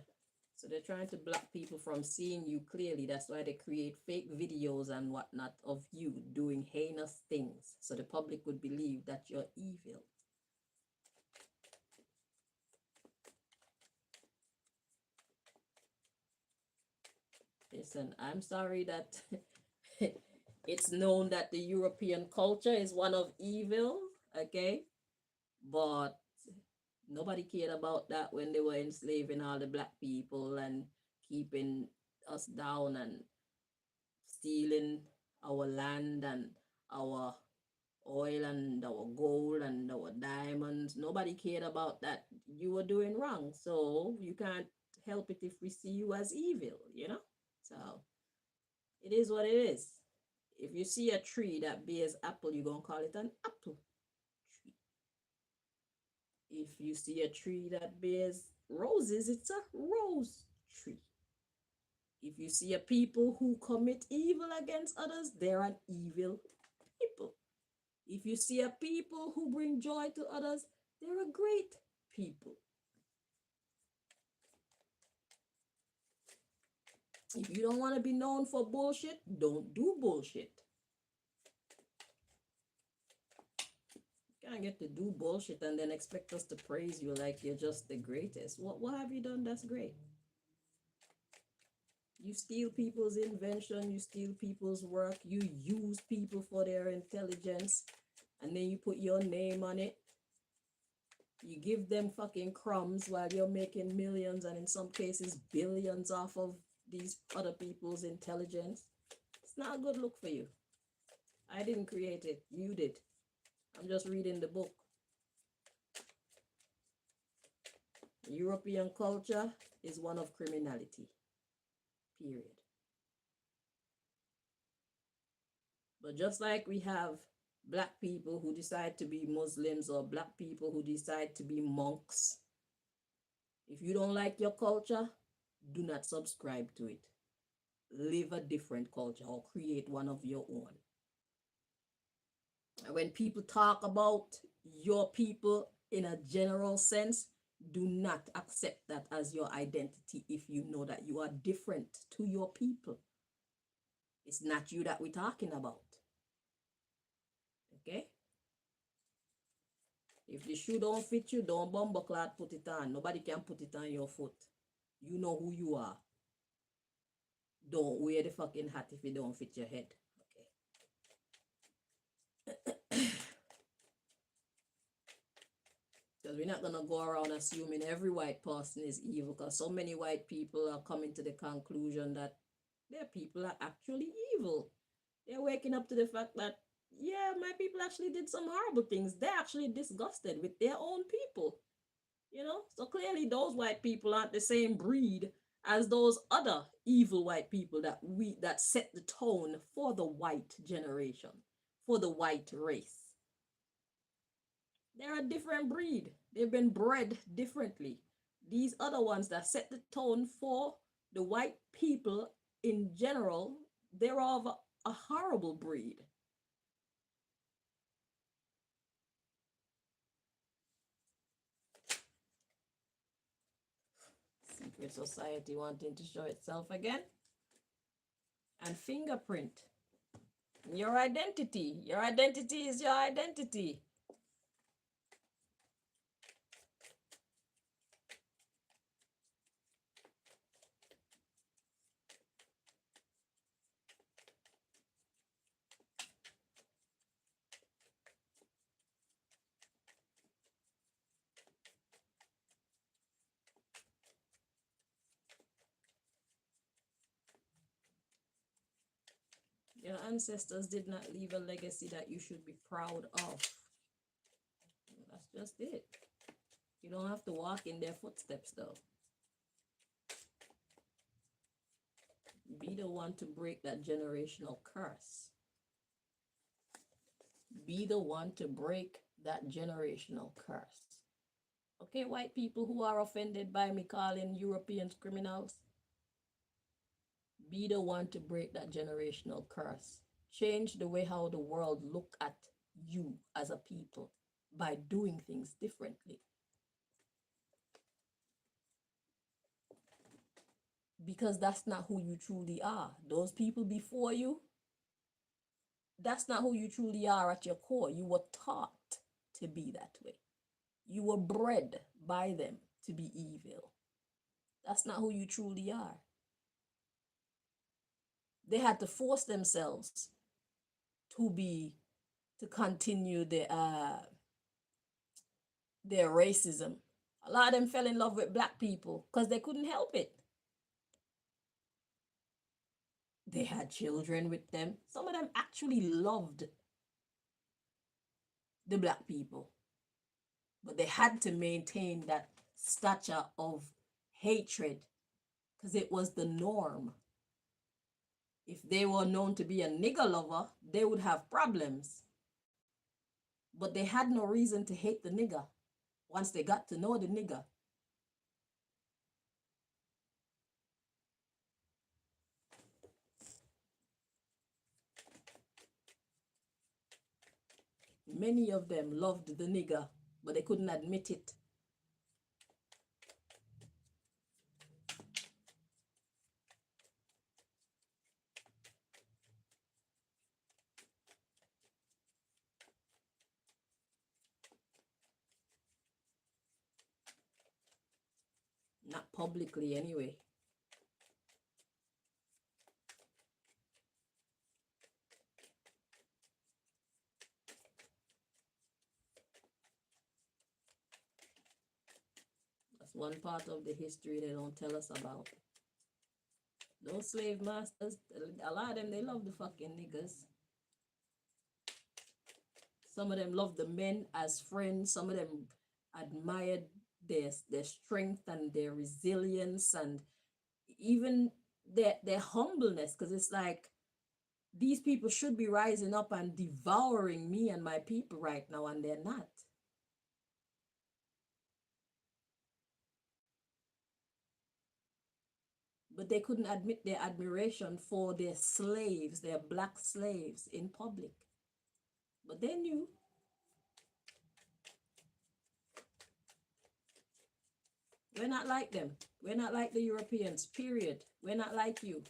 [SPEAKER 1] So they're trying to block people from seeing you clearly. That's why they create fake videos and whatnot of you doing heinous things. So the public would believe that you're evil. Listen, I'm sorry that it's known that the European culture is one of evil, okay? But nobody cared about that when they were enslaving all the black people and keeping us down and stealing our land and our oil and our gold and our diamonds. Nobody cared about that. You were doing wrong. So you can't help it if we see you as evil, you know? So it is what it is. If you see a tree that bears apple, you're going to call it an apple tree. If you see a tree that bears roses, it's a rose tree. If you see a people who commit evil against others, they're an evil people. If you see a people who bring joy to others, they're a great people. If you don't want to be known for bullshit, don't do bullshit. You can't get to do bullshit and then expect us to praise you like you're just the greatest. What have you done that's great? You steal people's invention, you steal people's work, you use people for their intelligence, and then you put your name on it. You give them fucking crumbs while you're making millions and in some cases billions off of these other people's intelligence. It's not a good look for you. I didn't create it. You did. I'm just reading the book. European culture is one of criminality. Period. But just like we have black people who decide to be Muslims or black people who decide to be monks, if you don't like your culture, do not subscribe to it. Live a different culture or create one of your own. When people talk about your people in a general sense, do not accept that as your identity if you know that you are different to your people. It's not you that we're talking about. Okay? If the shoe don't fit you, don't bumbleclad put it on. Nobody can put it on your foot. You know who you are. Don't wear the fucking hat if it don't fit your head. Okay? Because we're not going to go around assuming every white person is evil, because so many white people are coming to the conclusion that their people are actually evil. They're waking up to the fact that, yeah, my people actually did some horrible things. They're actually disgusted with their own people. You know? So clearly those white people aren't the same breed as those other evil white people that set the tone for the white generation, for the white race. They're a different breed. They've been bred differently. These other ones that set the tone for the white people in general, they're of a horrible breed. Secret society wanting to show itself again. And fingerprint. Your identity. Your identity is your identity. Your ancestors did not leave a legacy that you should be proud of. That's just it. You don't have to walk in their footsteps, though. Be the one to break that generational curse. Be the one to break that generational curse. Okay, white people who are offended by me calling Europeans criminals, be the one to break that generational curse. Change the way how the world look at you as a people by doing things differently. Because that's not who you truly are. Those people before you, that's not who you truly are at your core. You were taught to be that way. You were bred by them to be evil. That's not who you truly are. They had to force themselves to continue their racism. A lot of them fell in love with black people because they couldn't help it. They had children with them. Some of them actually loved the black people, but they had to maintain that stature of hatred because it was the norm. If they were known to be a nigger lover, they would have problems. But they had no reason to hate the nigger once they got to know the nigger. Many of them loved the nigger, but they couldn't admit it. Not publicly, anyway. That's one part of the history they don't tell us about. Those slave masters, a lot of them, they love the fucking niggers. Some of them loved the men as friends. Some of them admired their strength and their resilience and even their humbleness, because it's like these people should be rising up and devouring me and my people right now, and they're not. But they couldn't admit their admiration for their slaves, their black slaves, in public. But they knew. We're not like them. We're not like the Europeans, period. We're not like you.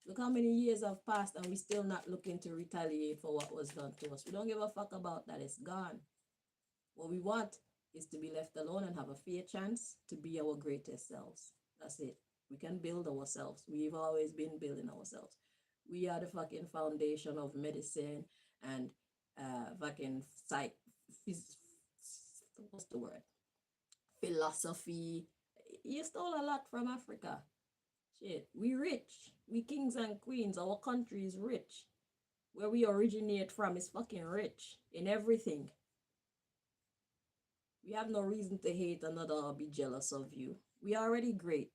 [SPEAKER 1] Look how many years have passed and we're still not looking to retaliate for what was done to us. We don't give a fuck about that. It's gone. What we want is to be left alone and have a fair chance to be our greatest selves. That's it. We can build ourselves. We've always been building ourselves. We are the fucking foundation of medicine and fucking what's the word? Philosophy. You stole a lot from Africa. Shit, we rich. We kings and queens. Our country is rich. Where we originate from is fucking rich in everything. We have no reason to hate another or be jealous of you. We are already great.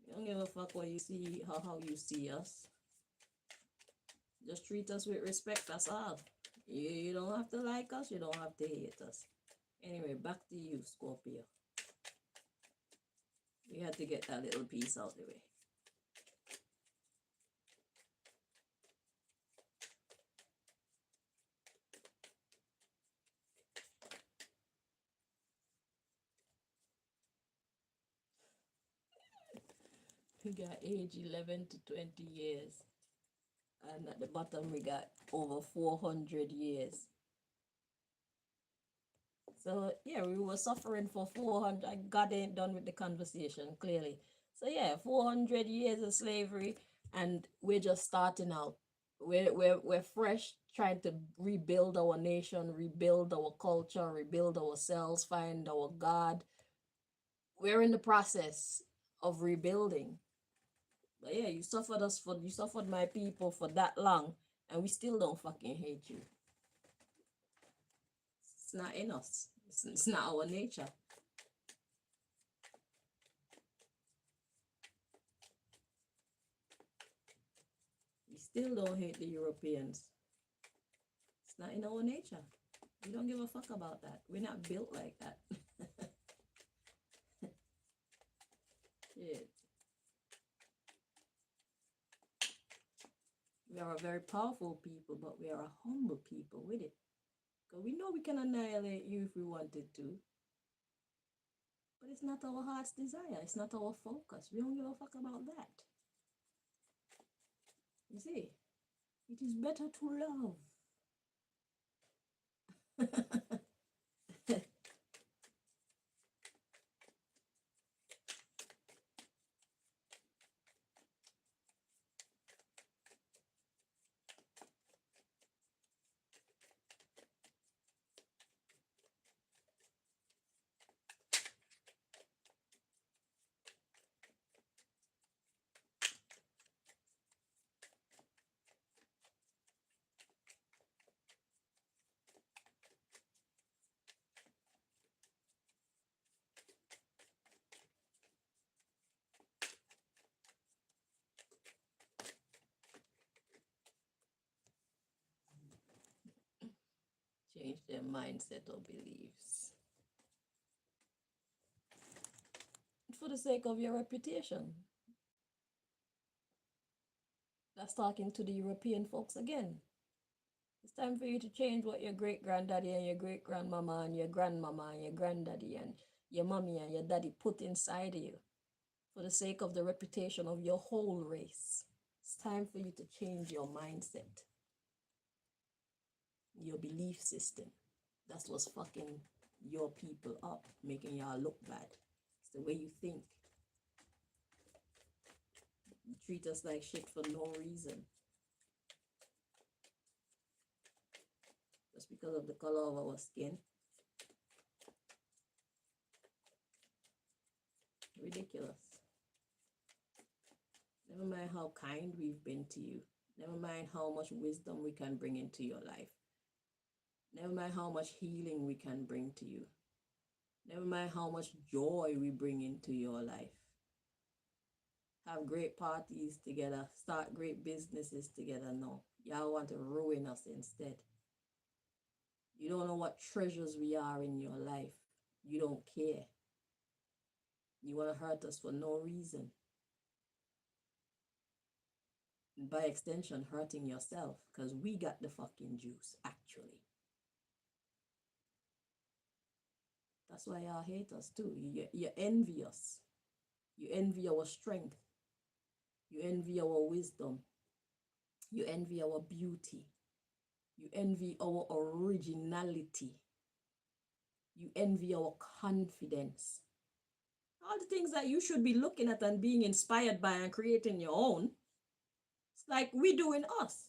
[SPEAKER 1] You don't give a fuck what you see, how you see us. Just treat us with respect, that's all. You don't have to like us, you don't have to hate us. Anyway, back to you, Scorpio. We had to get that little piece out of the way. We got age 11 to 20 years. And at the bottom, we got over 400 years. So, yeah, we were suffering for 400. God ain't done with the conversation, clearly. So, yeah, 400 years of slavery, and we're just starting out. We're fresh, trying to rebuild our nation, rebuild our culture, rebuild ourselves, find our God. We're in the process of rebuilding. But yeah, you suffered my people for that long, and we still don't fucking hate you. It's not in us. It's not our nature. We still don't hate the Europeans. It's not in our nature. We don't give a fuck about that. We're not built like that. Shit. We are a very powerful people, but we are a humble people with it. Because we know we can annihilate you if we wanted to. But it's not our heart's desire. It's not our focus. We don't give a fuck about that. You see, it is better to love. Change their mindset or beliefs. For the sake of your reputation. That's talking to the European folks again. It's time for you to change what your great granddaddy and your great grandmama and your grandmama and your granddaddy and your mommy and your daddy put inside of you. For the sake of the reputation of your whole race. It's time for you to change your mindset. Your belief system. That's what's fucking your people up, making y'all look bad. It's the way you think. You treat us like shit for no reason. Just because of the color of our skin. Ridiculous. Never mind how kind we've been to you. Never mind how much wisdom we can bring into your life. Never mind how much healing we can bring to you. Never mind how much joy we bring into your life. Have great parties together. Start great businesses together. No, y'all want to ruin us instead. You don't know what treasures we are in your life. You don't care. You want to hurt us for no reason. And by extension, hurting yourself, because we got the fucking juice, actually. That's why y'all hate us too. You envy us. You envy our strength. You envy our wisdom. You envy our beauty. You envy our originality. You envy our confidence. All the things that you should be looking at and being inspired by and creating your own. It's like we do in us.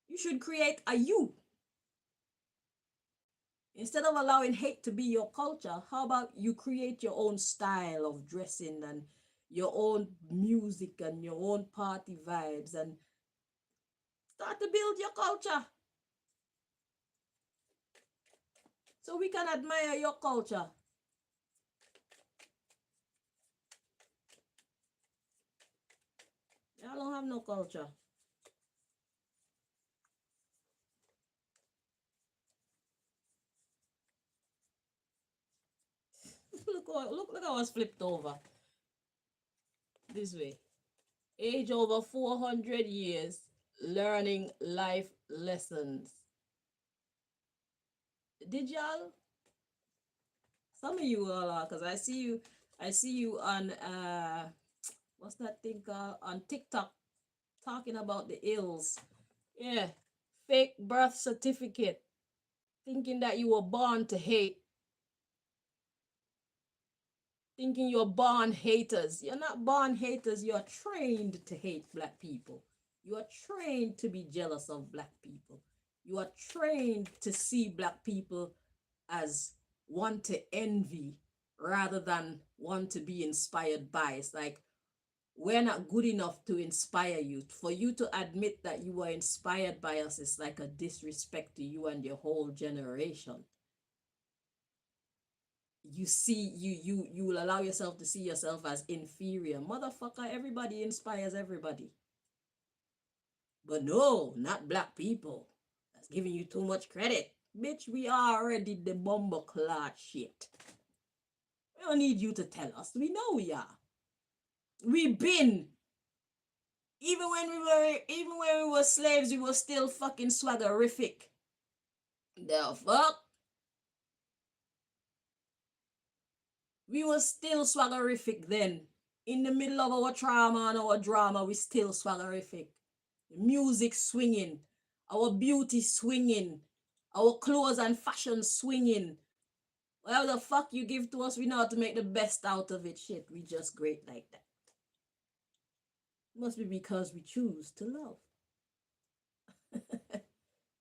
[SPEAKER 1] You should create a you. Instead of allowing hate to be your culture, how about you create your own style of dressing and your own music and your own party vibes and start to build your culture. So we can admire your culture. Y'all don't have no culture. look how it's flipped over. This way. Age over 400 years, learning life lessons. Did y'all? Some of you all are, because I see you on what's that thing called? On TikTok talking about the ills. Yeah. Fake birth certificate. Thinking that you were born to hate. Thinking you're born haters. You're not born haters. You're trained to hate black people. You are trained to be jealous of black people. You are trained to see black people as one to envy rather than one to be inspired by. It's like, We're not good enough to inspire you. For you to admit that you were inspired by us is like a disrespect to you and your whole generation. You will allow yourself to see yourself as inferior. Motherfucker, everybody inspires everybody. But no, not black people. That's giving you too much credit. Bitch, we are already the bomber clot shit. We don't need you to tell us. We know we are. We've been. Even when we were slaves, we were still fucking swaggerific. The fuck? We were still swaggerific then. In the middle of our trauma and our drama, we still swaggerific. Music swinging, our beauty swinging, our clothes and fashion swinging. Whatever the fuck you give to us, we know how to make the best out of it. Shit, we just great like that. Must be because we choose to love.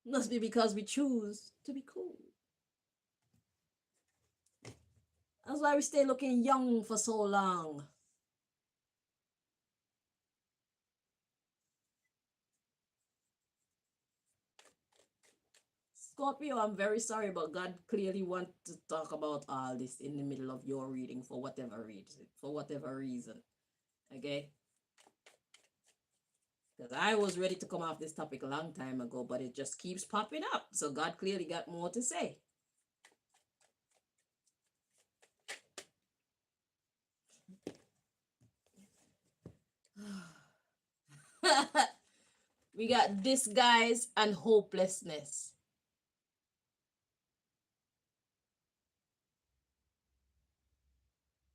[SPEAKER 1] Must be because we choose to be cool. That's why we stay looking young for so long. Scorpio, I'm very sorry, but God clearly wants to talk about all this in the middle of your reading for whatever reason. Okay? Because I was ready to come off this topic a long time ago, but it just keeps popping up. So God clearly got more to say. We got disguise and hopelessness.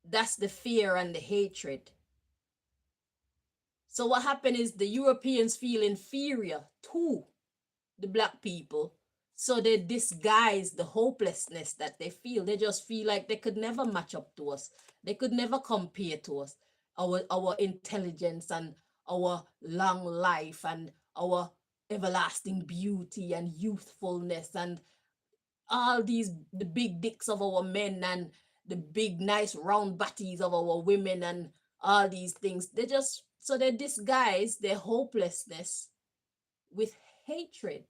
[SPEAKER 1] That's the fear and the hatred. So what happened is the Europeans feel inferior to the black people. So they disguise the hopelessness that they feel. They just feel like they could never match up to us. They could never compare to us. Our intelligence and our long life and our everlasting beauty and youthfulness and all these, the big dicks of our men and the big nice round bodies of our women and all these things. They disguise their hopelessness with hatred.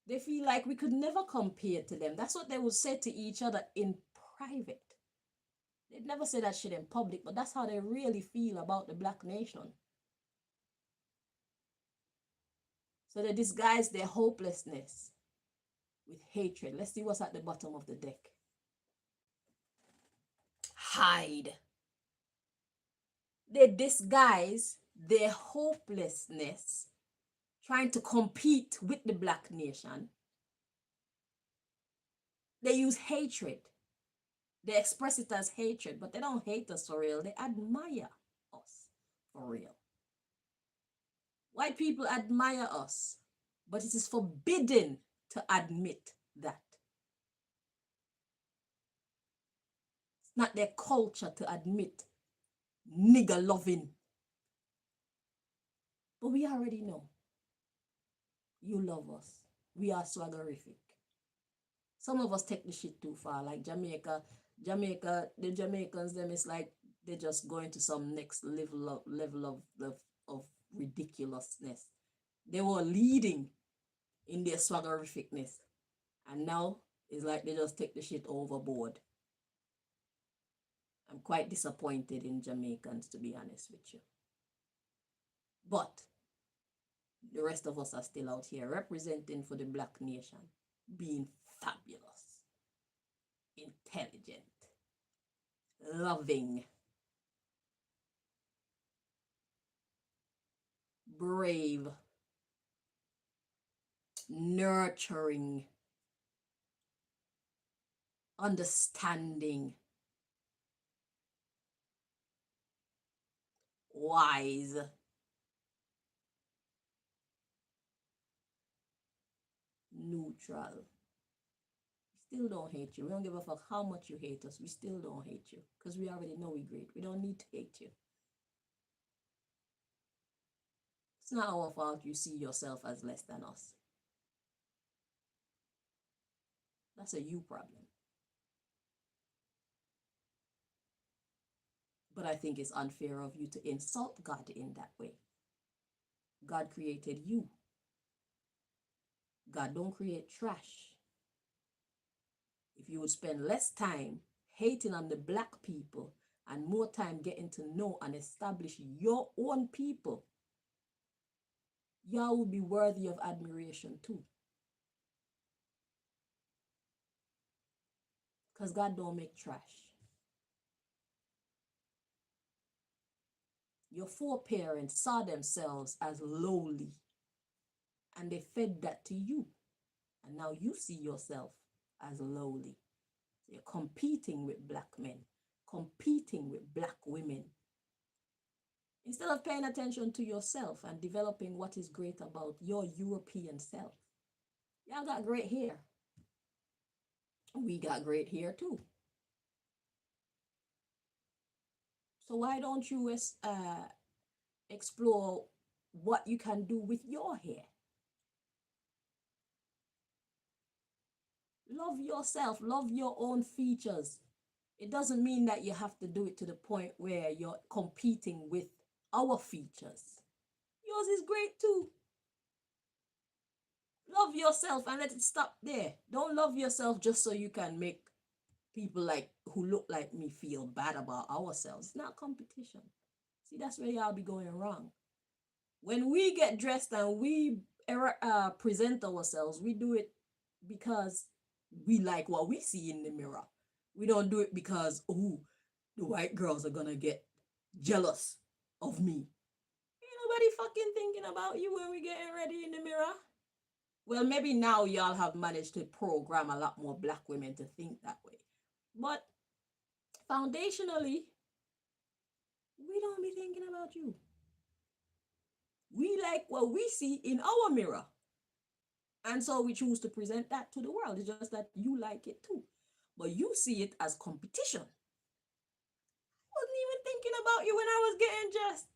[SPEAKER 1] They feel like we could never compare to them. That's what they would say to each other in private. They'd never say that shit in public, but that's how they really feel about the black nation. So they disguise their hopelessness with hatred. Let's see what's at the bottom of the deck. Hide. They disguise their hopelessness trying to compete with the black nation. They use hatred. They express it as hatred, but they don't hate us for real. They admire us for real. White people admire us, but it is forbidden to admit that. It's not their culture to admit nigger loving. But we already know. You love us. We are swaggerific. Some of us take the shit too far, like Jamaica, the Jamaicans, them is like they're just going to some next level of ridiculousness. They were leading in their swaggerificness, and now it's like they just take the shit overboard. I'm quite disappointed in Jamaicans, to be honest with you. But the rest of us are still out here representing for the black nation, being fabulous, intelligent, loving, brave, nurturing, understanding, wise, neutral. We still don't hate you. We don't give a fuck how much you hate us. We still don't hate you because we already know we're great. We don't need to hate you. It's not our fault you see yourself as less than us. That's a you problem. But I think it's unfair of you to insult God in that way. God created you. God don't create trash. If you would spend less time hating on the black people and more time getting to know and establish your own people, y'all will be worthy of admiration too. Because God don't make trash. Your foreparents saw themselves as lowly and they fed that to you. And now you see yourself as lowly. So you're competing with black men, competing with black women. Instead of paying attention to yourself and developing what is great about your European self. Y'all got great hair. We got great hair too. So why don't you explore what you can do with your hair? Love yourself, love your own features. It doesn't mean that you have to do it to the point where you're competing with our features. Yours is great too. Love yourself and let it stop there. Don't love yourself just so you can make people like who look like me feel bad about ourselves. It's not competition. See, that's where y'all be going wrong. When we get dressed and we present ourselves, we do it because we like what we see in the mirror. We don't do it because, oh, the white girls are gonna get jealous of me. Ain't nobody fucking thinking about you when we getting ready in the mirror. Well, maybe now y'all have managed to program a lot more black women to think that way. But foundationally, we don't be thinking about you. We like what we see in our mirror. And so we choose to present that to the world. It's just that you like it too. But you see it as competition. I wasn't even thinking about you when I was getting dressed.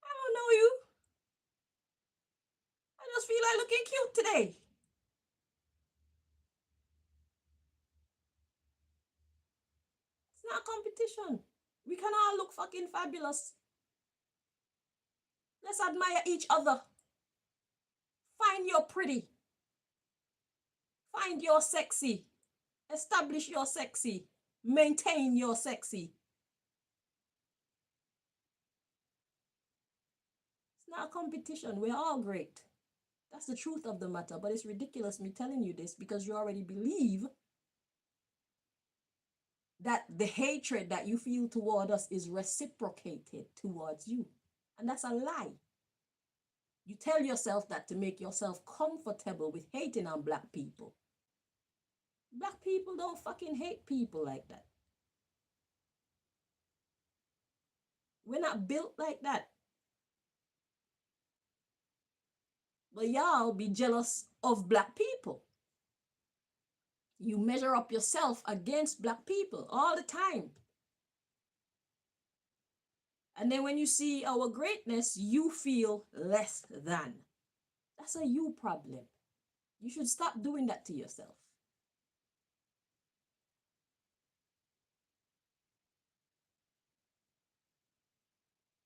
[SPEAKER 1] I don't know you. I just feel like looking cute today. It's not competition. We can all look fucking fabulous. Let's admire each other. Find your pretty. Find your sexy. Establish your sexy. Maintain your sexy. It's not a competition. We're all great. That's the truth of the matter. But it's ridiculous me telling you this because you already believe that the hatred that you feel toward us is reciprocated towards you. And that's a lie. You tell yourself that to make yourself comfortable with hating on black people. Black people don't fucking hate people like that. We're not built like that. But y'all be jealous of black people. You measure up yourself against black people all the time. And then when you see our greatness, you feel less than. That's a you problem. You should stop doing that to yourself.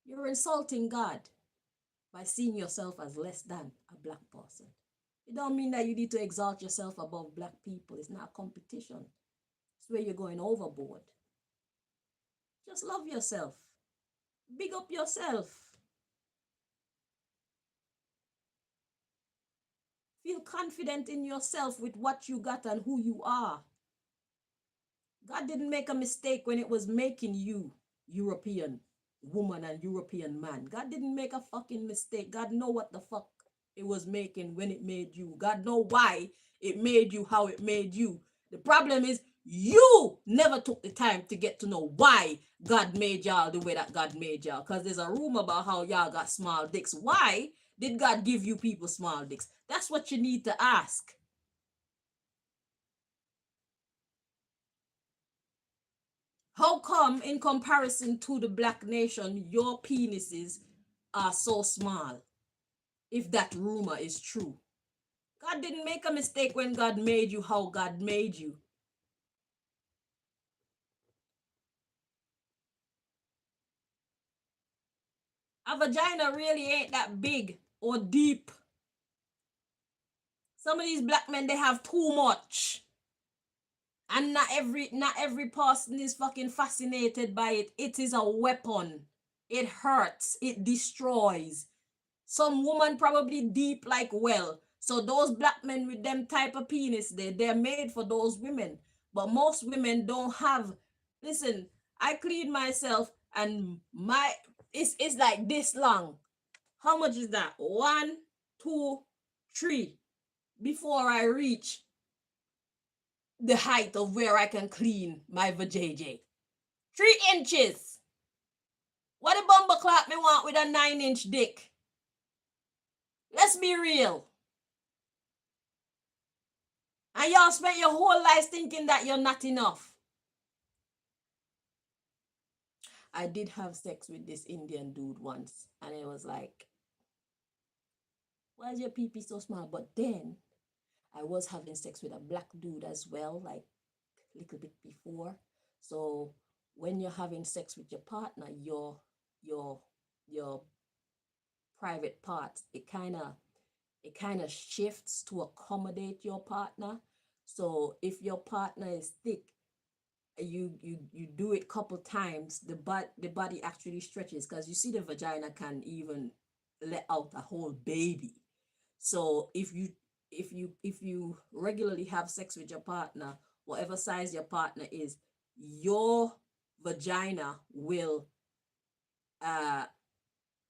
[SPEAKER 1] You're insulting God by seeing yourself as less than a black person. It don't mean that you need to exalt yourself above black people. It's not a competition. It's where you're going overboard. Just love yourself. Big up yourself. Feel confident in yourself with what you got and who you are. God didn't make a mistake when it was making you European woman and European man. God didn't make a fucking mistake. God know what the fuck it was making when it made you. God know why it made you how it made you. The problem is you never took the time to get to know why God made y'all the way that God made y'all. Because there's a rumor about how y'all got small dicks. Why did God give you people small dicks? That's what you need to ask. How come, in comparison to the black nation, your penises are so small? If that rumor is true. God didn't make a mistake when God made you how God made you. A vagina really ain't that big or deep. Some of these black men, they have too much. And not every person is fucking fascinated by it. It is a weapon. It hurts. It destroys. Some woman probably deep like well. So those black men with them type of penis, they're made for those women. But most women don't have. Listen, I clean myself and my it's like this long. How much is that? 1, 2, 3 before I reach the height of where I can clean my vajayjay. 3 inches. What a bumper clap me want with a 9-inch dick. Let's be real. And y'all spent your whole life thinking that you're not enough. I did have sex with this Indian dude once, and it was like, why is your pee-pee so small? But then I was having sex with a black dude as well, like a little bit before. So when you're having sex with your partner, your private parts, it kind of shifts to accommodate your partner. So if your partner is thick, you do it couple times, the body actually stretches, because you see the vagina can even let out a whole baby. So if you regularly have sex with your partner, whatever size your partner is, your vagina will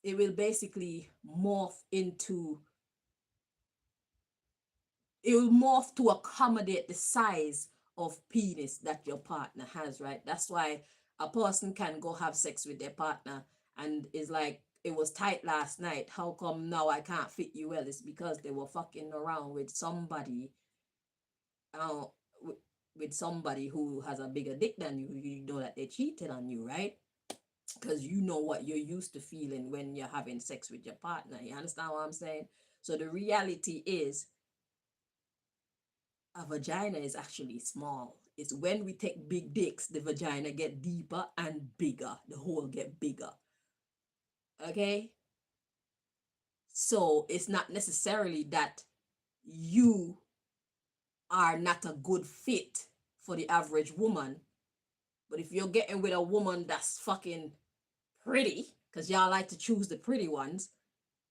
[SPEAKER 1] it will basically morph to accommodate the size of penis that your partner has, right? That's why a person can go have sex with their partner and is like, it was tight last night, how come now I can't fit you well? It's because they were fucking around with somebody uh, with somebody who has a bigger dick than you. You know that they cheated on you, right? Because you know what you're used to feeling when you're having sex with your partner. You understand what I'm saying? So the reality is, a vagina is actually small. It's when we take big dicks, the vagina get deeper and bigger. The hole get bigger. Okay? So it's not necessarily that you are not a good fit for the average woman. But if you're getting with a woman that's fucking pretty, because y'all like to choose the pretty ones,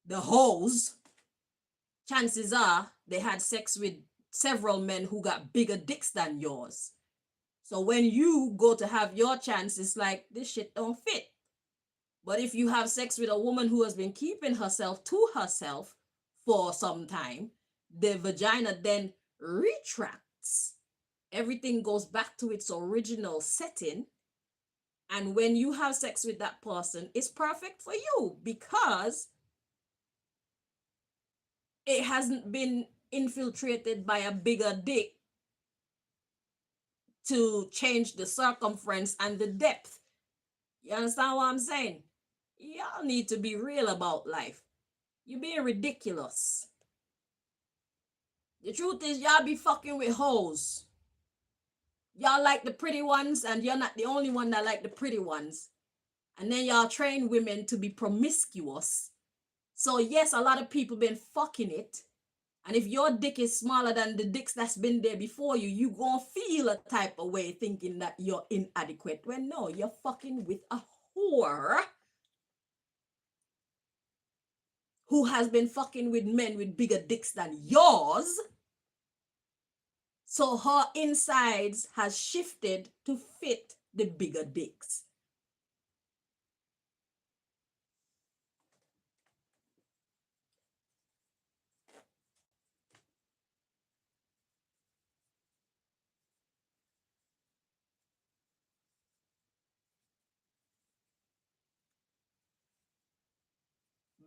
[SPEAKER 1] the hoes, chances are they had sex with several men who got bigger dicks than yours. So when you go to have your chance, it's like, this shit don't fit. But if you have sex with a woman who has been keeping herself to herself for some time, the vagina then retracts. Everything goes back to its original setting. And when you have sex with that person, it's perfect for you because it hasn't been infiltrated by a bigger dick to change the circumference and the depth. You understand what I'm saying? Y'all need to be real about life. You're being ridiculous. The truth is, y'all be fucking with hoes. Y'all like the pretty ones, and you're not the only one that like the pretty ones. And then y'all train women to be promiscuous. So yes, a lot of people been fucking it. And if your dick is smaller than the dicks that's been there before you, you gonna feel a type of way thinking that you're inadequate. When no, you're fucking with a whore who has been fucking with men with bigger dicks than yours. So her insides has shifted to fit the bigger dicks.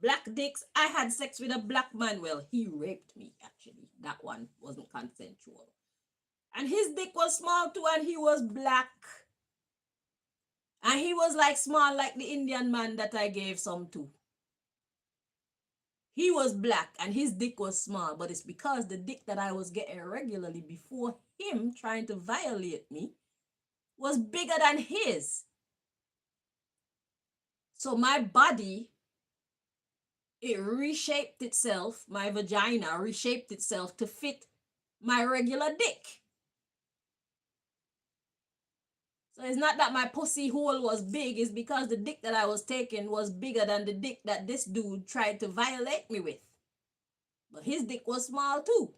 [SPEAKER 1] Black dicks. I had sex with a black man. Well, he raped me, actually. That one wasn't consensual. And his dick was small too, and he was black. And he was like small like the Indian man that I gave some to. He was black and his dick was small, but it's because the dick that I was getting regularly before him trying to violate me was bigger than his. So my body it reshaped itself, my vagina reshaped itself to fit my regular dick. So it's not that my pussy hole was big, it's because the dick that I was taking was bigger than the dick that this dude tried to violate me with. But his dick was small too.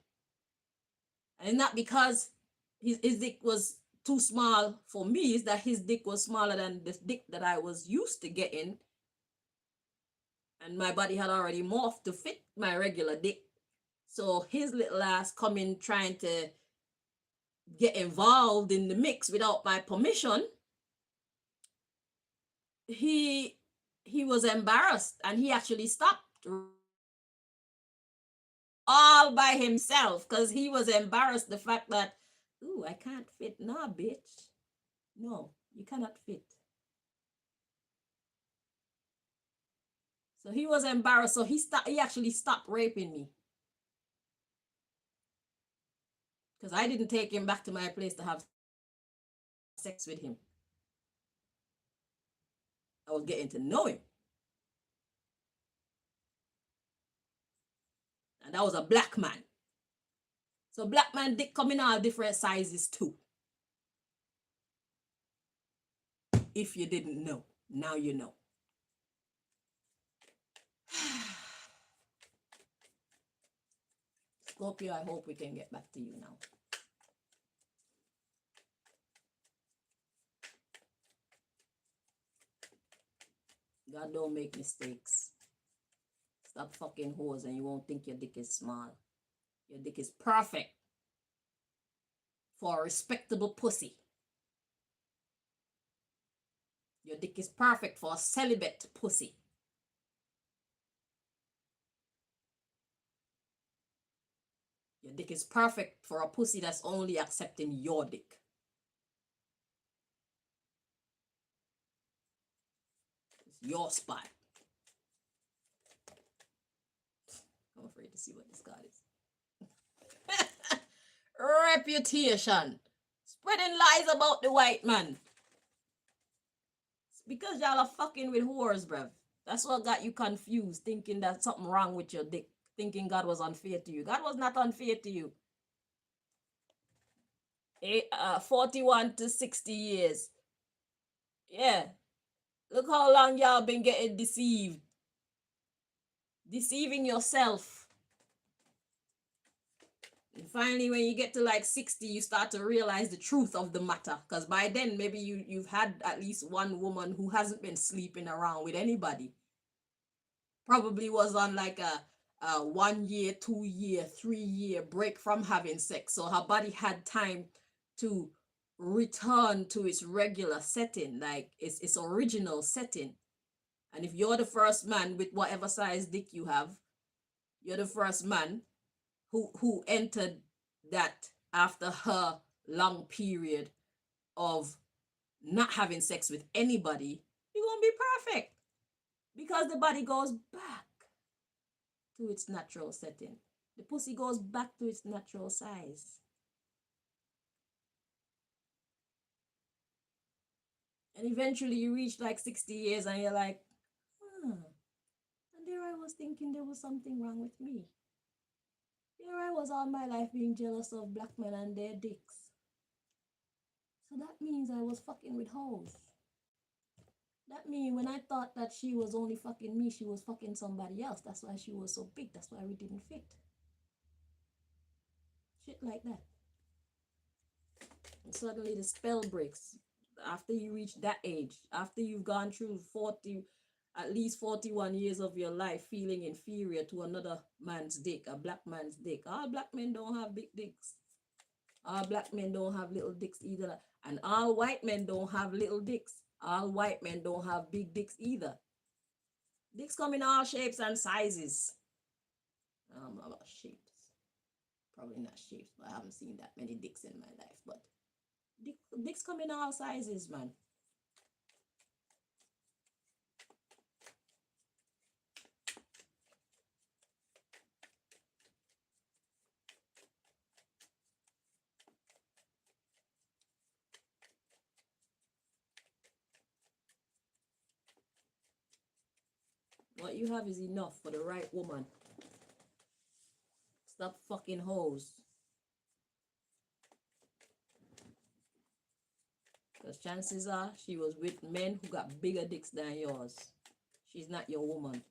[SPEAKER 1] And it's not because his dick was too small for me, it's that his dick was smaller than the dick that I was used to getting. And my body had already morphed to fit my regular dick. So his little ass coming trying to get involved in the mix without my permission, he was embarrassed and he actually stopped all by himself because he was embarrassed the fact that, ooh, I can't fit. Nah, bitch. No, you cannot fit. So he was embarrassed. So he actually stopped raping me. Because I didn't take him back to my place to have sex with him. I was getting to know him. And that was a black man. So black man dick come in all different sizes too. If you didn't know, now you know. Scorpio, I hope we can get back to you now. God don't make mistakes. Stop fucking hoes and you won't think your dick is small. Your dick is perfect for a respectable pussy. Your dick is perfect for a celibate pussy. Your dick is perfect for a pussy that's only accepting your dick. It's your spot. I'm afraid to see what this card is. Reputation. Spreading lies about the white man. It's because y'all are fucking with whores, bruv. That's what got you confused, thinking that something wrong with your dick. Thinking God was unfair to you. God was not unfair to you. 41 to 60 years. Yeah. Look how long y'all been getting deceived. Deceiving yourself. And finally, when you get to like 60, you start to realize the truth of the matter. Because by then, maybe you've had at least one woman who hasn't been sleeping around with anybody. Probably was on like a 1 year, 2 year, 3 year break from having sex. So her body had time to return to its regular setting, like its original setting. And if you're the first man with whatever size dick you have, you're the first man who entered that after her long period of not having sex with anybody, you're gonna be perfect because the body goes back to its natural setting. The pussy goes back to its natural size. And eventually you reach like 60 years and you're like, and there I was thinking there was something wrong with me. Here I was all my life being jealous of black men and their dicks. So that means I was fucking with hoes. That means when I thought that she was only fucking me, she was fucking somebody else. That's why she was so big. That's why we didn't fit. Shit like that. And suddenly the spell breaks. After you reach that age, after you've gone through 40, at least 41 years of your life feeling inferior to another man's dick, a black man's dick. All black men don't have big dicks. All black men don't have little dicks either. And all white men don't have little dicks. All white men don't have big dicks either. Dicks come in all shapes and sizes. I don't know about shapes. Probably not shapes, but I haven't seen that many dicks in my life. But dicks come in all sizes, man. What you have is enough for the right woman. Stop fucking hoes. Because chances are she was with men who got bigger dicks than yours. She's not your woman.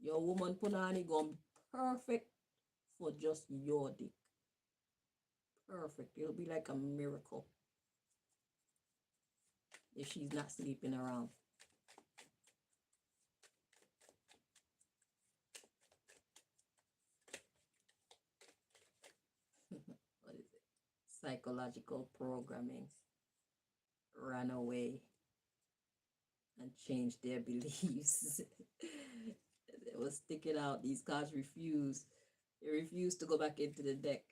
[SPEAKER 1] Your woman punani gone perfect for just your dick. Perfect. It'll be like a miracle if she's not sleeping around. What is it? Psychological programming. Ran away and changed their beliefs. They were sticking out. These cards refused. They refused to go back into the deck.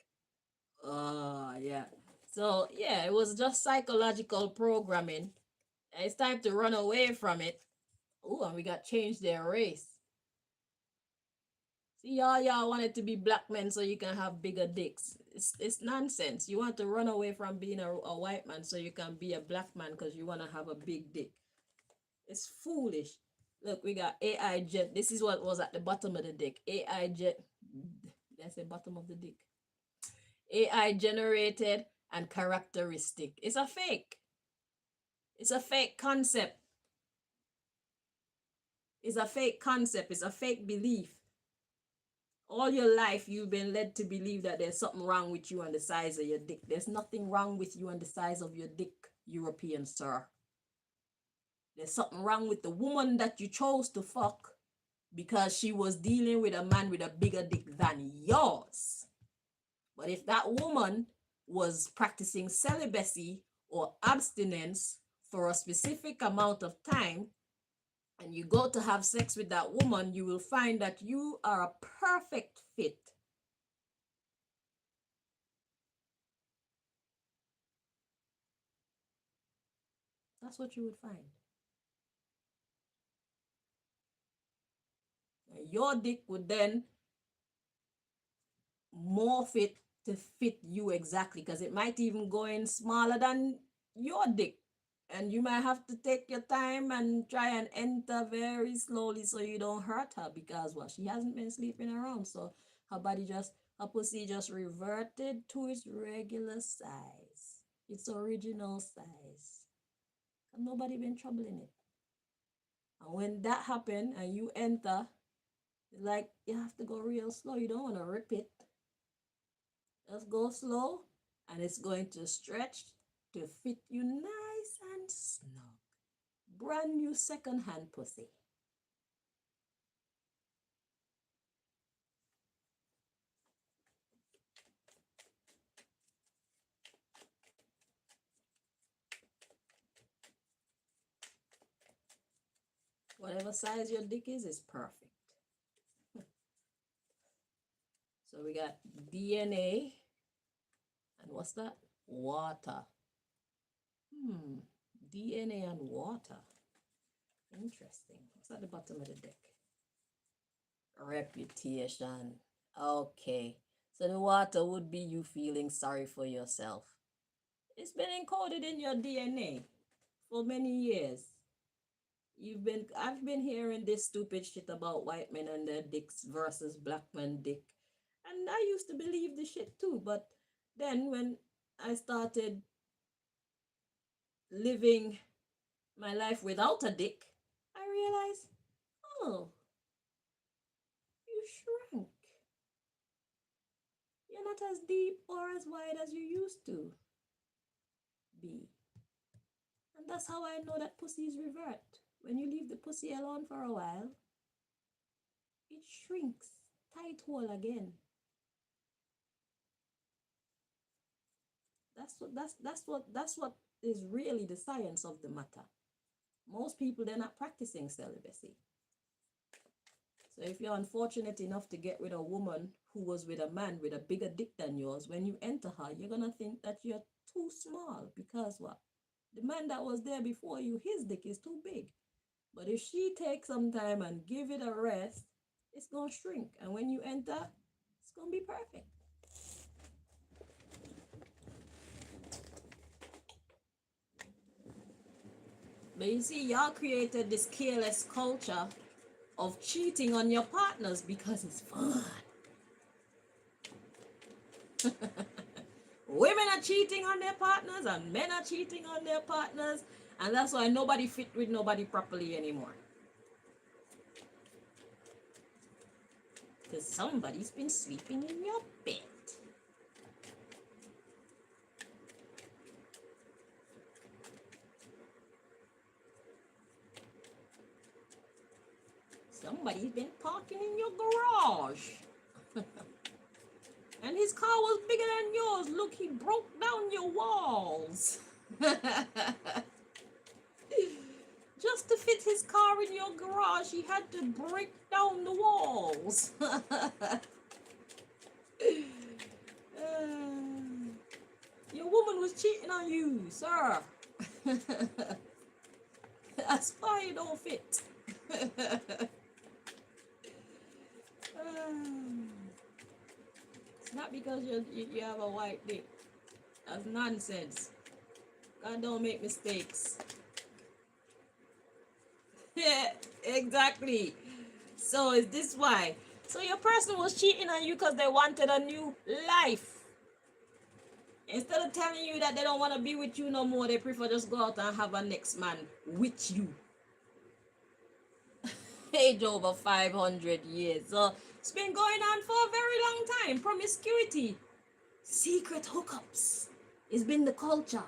[SPEAKER 1] Yeah. So yeah, it was just psychological programming. It's time to run away from it. Oh, and we got changed their race. See, y'all wanted to be black men so you can have bigger dicks. It's nonsense. You want to run away from being a white man so you can be a black man because you want to have a big dick. It's foolish. Look, we got AI jet. This is what was at the bottom of the deck. AI jet. That's the bottom of the deck. AI generated and characteristic. It's a fake. It's a fake concept. It's a fake concept. It's a fake belief. All your life, you've been led to believe that there's something wrong with you and the size of your dick. There's nothing wrong with you and the size of your dick, European sir. There's something wrong with the woman that you chose to fuck because she was dealing with a man with a bigger dick than yours. But if that woman was practicing celibacy or abstinence for a specific amount of time, and you go to have sex with that woman, you will find that you are a perfect fit. That's what you would find. Your dick would then morph it to fit you exactly, because it might even go in smaller than your dick. And you might have to take your time and try and enter very slowly so you don't hurt her, because what, she hasn't been sleeping around. So her pussy just reverted to its regular size, its original size. And nobody been troubling it. And when that happened and you enter, like, you have to go real slow. You don't want to rip it. Just go slow, and it's going to stretch to fit you nice and snug. Brand new second-hand pussy. Whatever size your dick is perfect. So we got DNA. And what's that? Water. DNA and water. Interesting. What's at the bottom of the deck? Reputation. Okay. So the water would be you feeling sorry for yourself. It's been encoded in your DNA for many years. I've been hearing this stupid shit about white men and their dicks versus black men dick. And I used to believe the shit too. But then when I started living my life without a dick, I realized, oh, you shrank. You're not as deep or as wide as you used to be. And that's how I know that pussies revert. When you leave the pussy alone for a while, it shrinks, tight hole again. That's what is really the science of the matter. Most people, they're not practicing celibacy. So if you're unfortunate enough to get with a woman who was with a man with a bigger dick than yours, when you enter her, you're gonna think that you're too small, because what? The man that was there before you, his dick is too big. But if she takes some time and give it a rest, it's gonna shrink. And when you enter, it's gonna be perfect. But you see, y'all created this careless culture of cheating on your partners because it's fun. Women are cheating on their partners and men are cheating on their partners, and that's why nobody fit with nobody properly anymore. Because somebody's been sleeping in your bed. Somebody's been parking in your garage. And his car was bigger than yours. Look, he broke down your walls. Just to fit his car in your garage, he had to break down the walls. Your woman was cheating on you, sir. That's why you don't fit. It's not because you have a white dick. That's nonsense. God don't make mistakes. Yeah, exactly. So is this why? So your person was cheating on you because they wanted a new life. Instead of telling you that they don't want to be with you no more, they prefer just go out and have a next man with you. Age over 500 years. So it's been going on for a very long time. Promiscuity, secret hookups. It's been the culture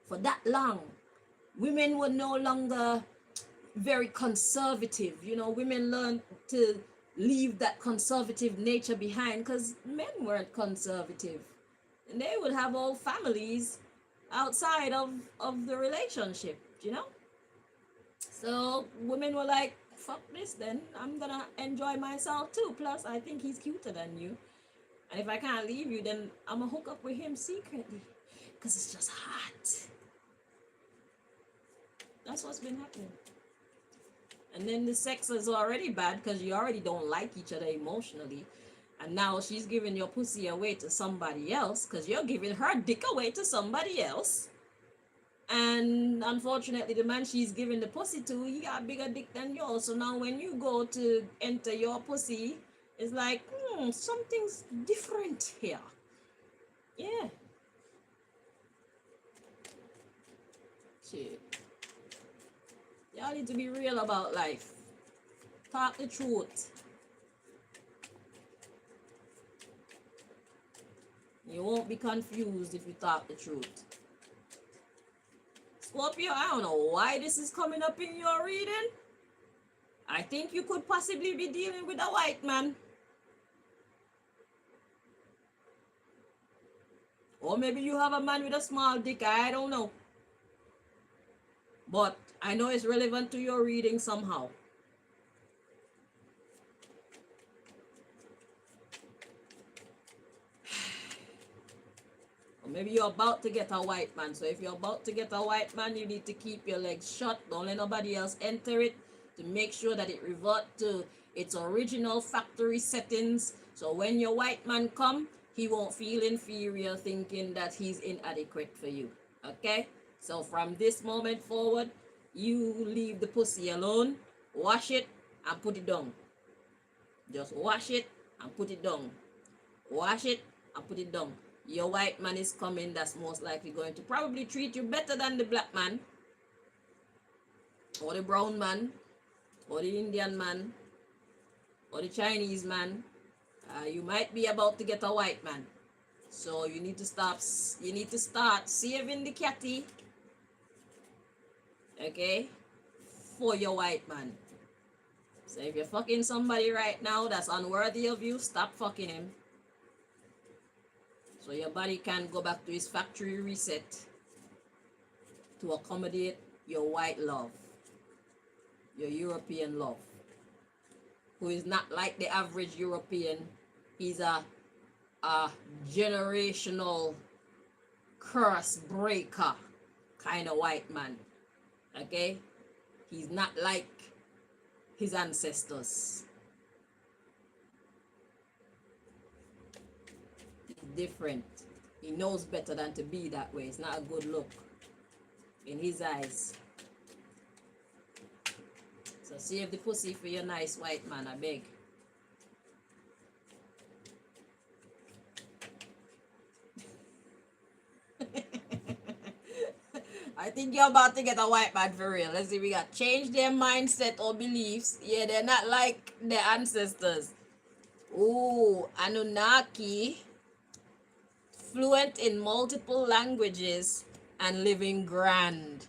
[SPEAKER 1] for that long. Women were no longer very conservative. You know, women learned to leave that conservative nature behind because men weren't conservative. And they would have whole families outside of the relationship, you know? So women were like, fuck this then. I'm gonna enjoy myself too. Plus, I think he's cuter than you. And if I can't leave you, then I'm gonna hook up with him secretly. Because it's just hot. That's what's been happening. And then the sex is already bad because you already don't like each other emotionally. And now she's giving your pussy away to somebody else because you're giving her dick away to somebody else. And unfortunately, the man she's giving the pussy to, he got a bigger dick than yours. So now when you go to enter your pussy, it's like, something's different here. Yeah. Shit. Y'all need to be real about life. Talk the truth. You won't be confused if you talk the truth. Scorpio, I don't know why this is coming up in your reading. I think you could possibly be dealing with a white man. Or maybe you have a man with a small dick, I don't know. But I know it's relevant to your reading somehow. Maybe you're about to get a white man. So if you're about to get a white man, you need to keep your legs shut. Don't let nobody else enter it to make sure that it reverts to its original factory settings. So when your white man come, he won't feel inferior thinking that he's inadequate for you. Okay? So from this moment forward, you leave the pussy alone, wash it and put it down. Just wash it and put it down. Wash it and put it down. Your white man is coming, that's most likely going to probably treat you better than the black man, or the brown man, or the Indian man, or the Chinese man. You might be about to get a white man. So you need to start saving the catty, okay, for your white man. So if you're fucking somebody right now that's unworthy of you, stop fucking him. So your body can go back to its factory reset to accommodate your white love, your European love, who is not like the average European. He's a generational curse breaker kind of white man. Okay? He's not like his ancestors. Different. He knows better than to be that way. It's not a good look in his eyes. Save the pussy for your nice white man, I beg. I think you're about to get a white man for real. Let's see, we got change their mindset or beliefs. Yeah, they're not like their ancestors. Ooh, Anunnaki, fluent in multiple languages and living grand.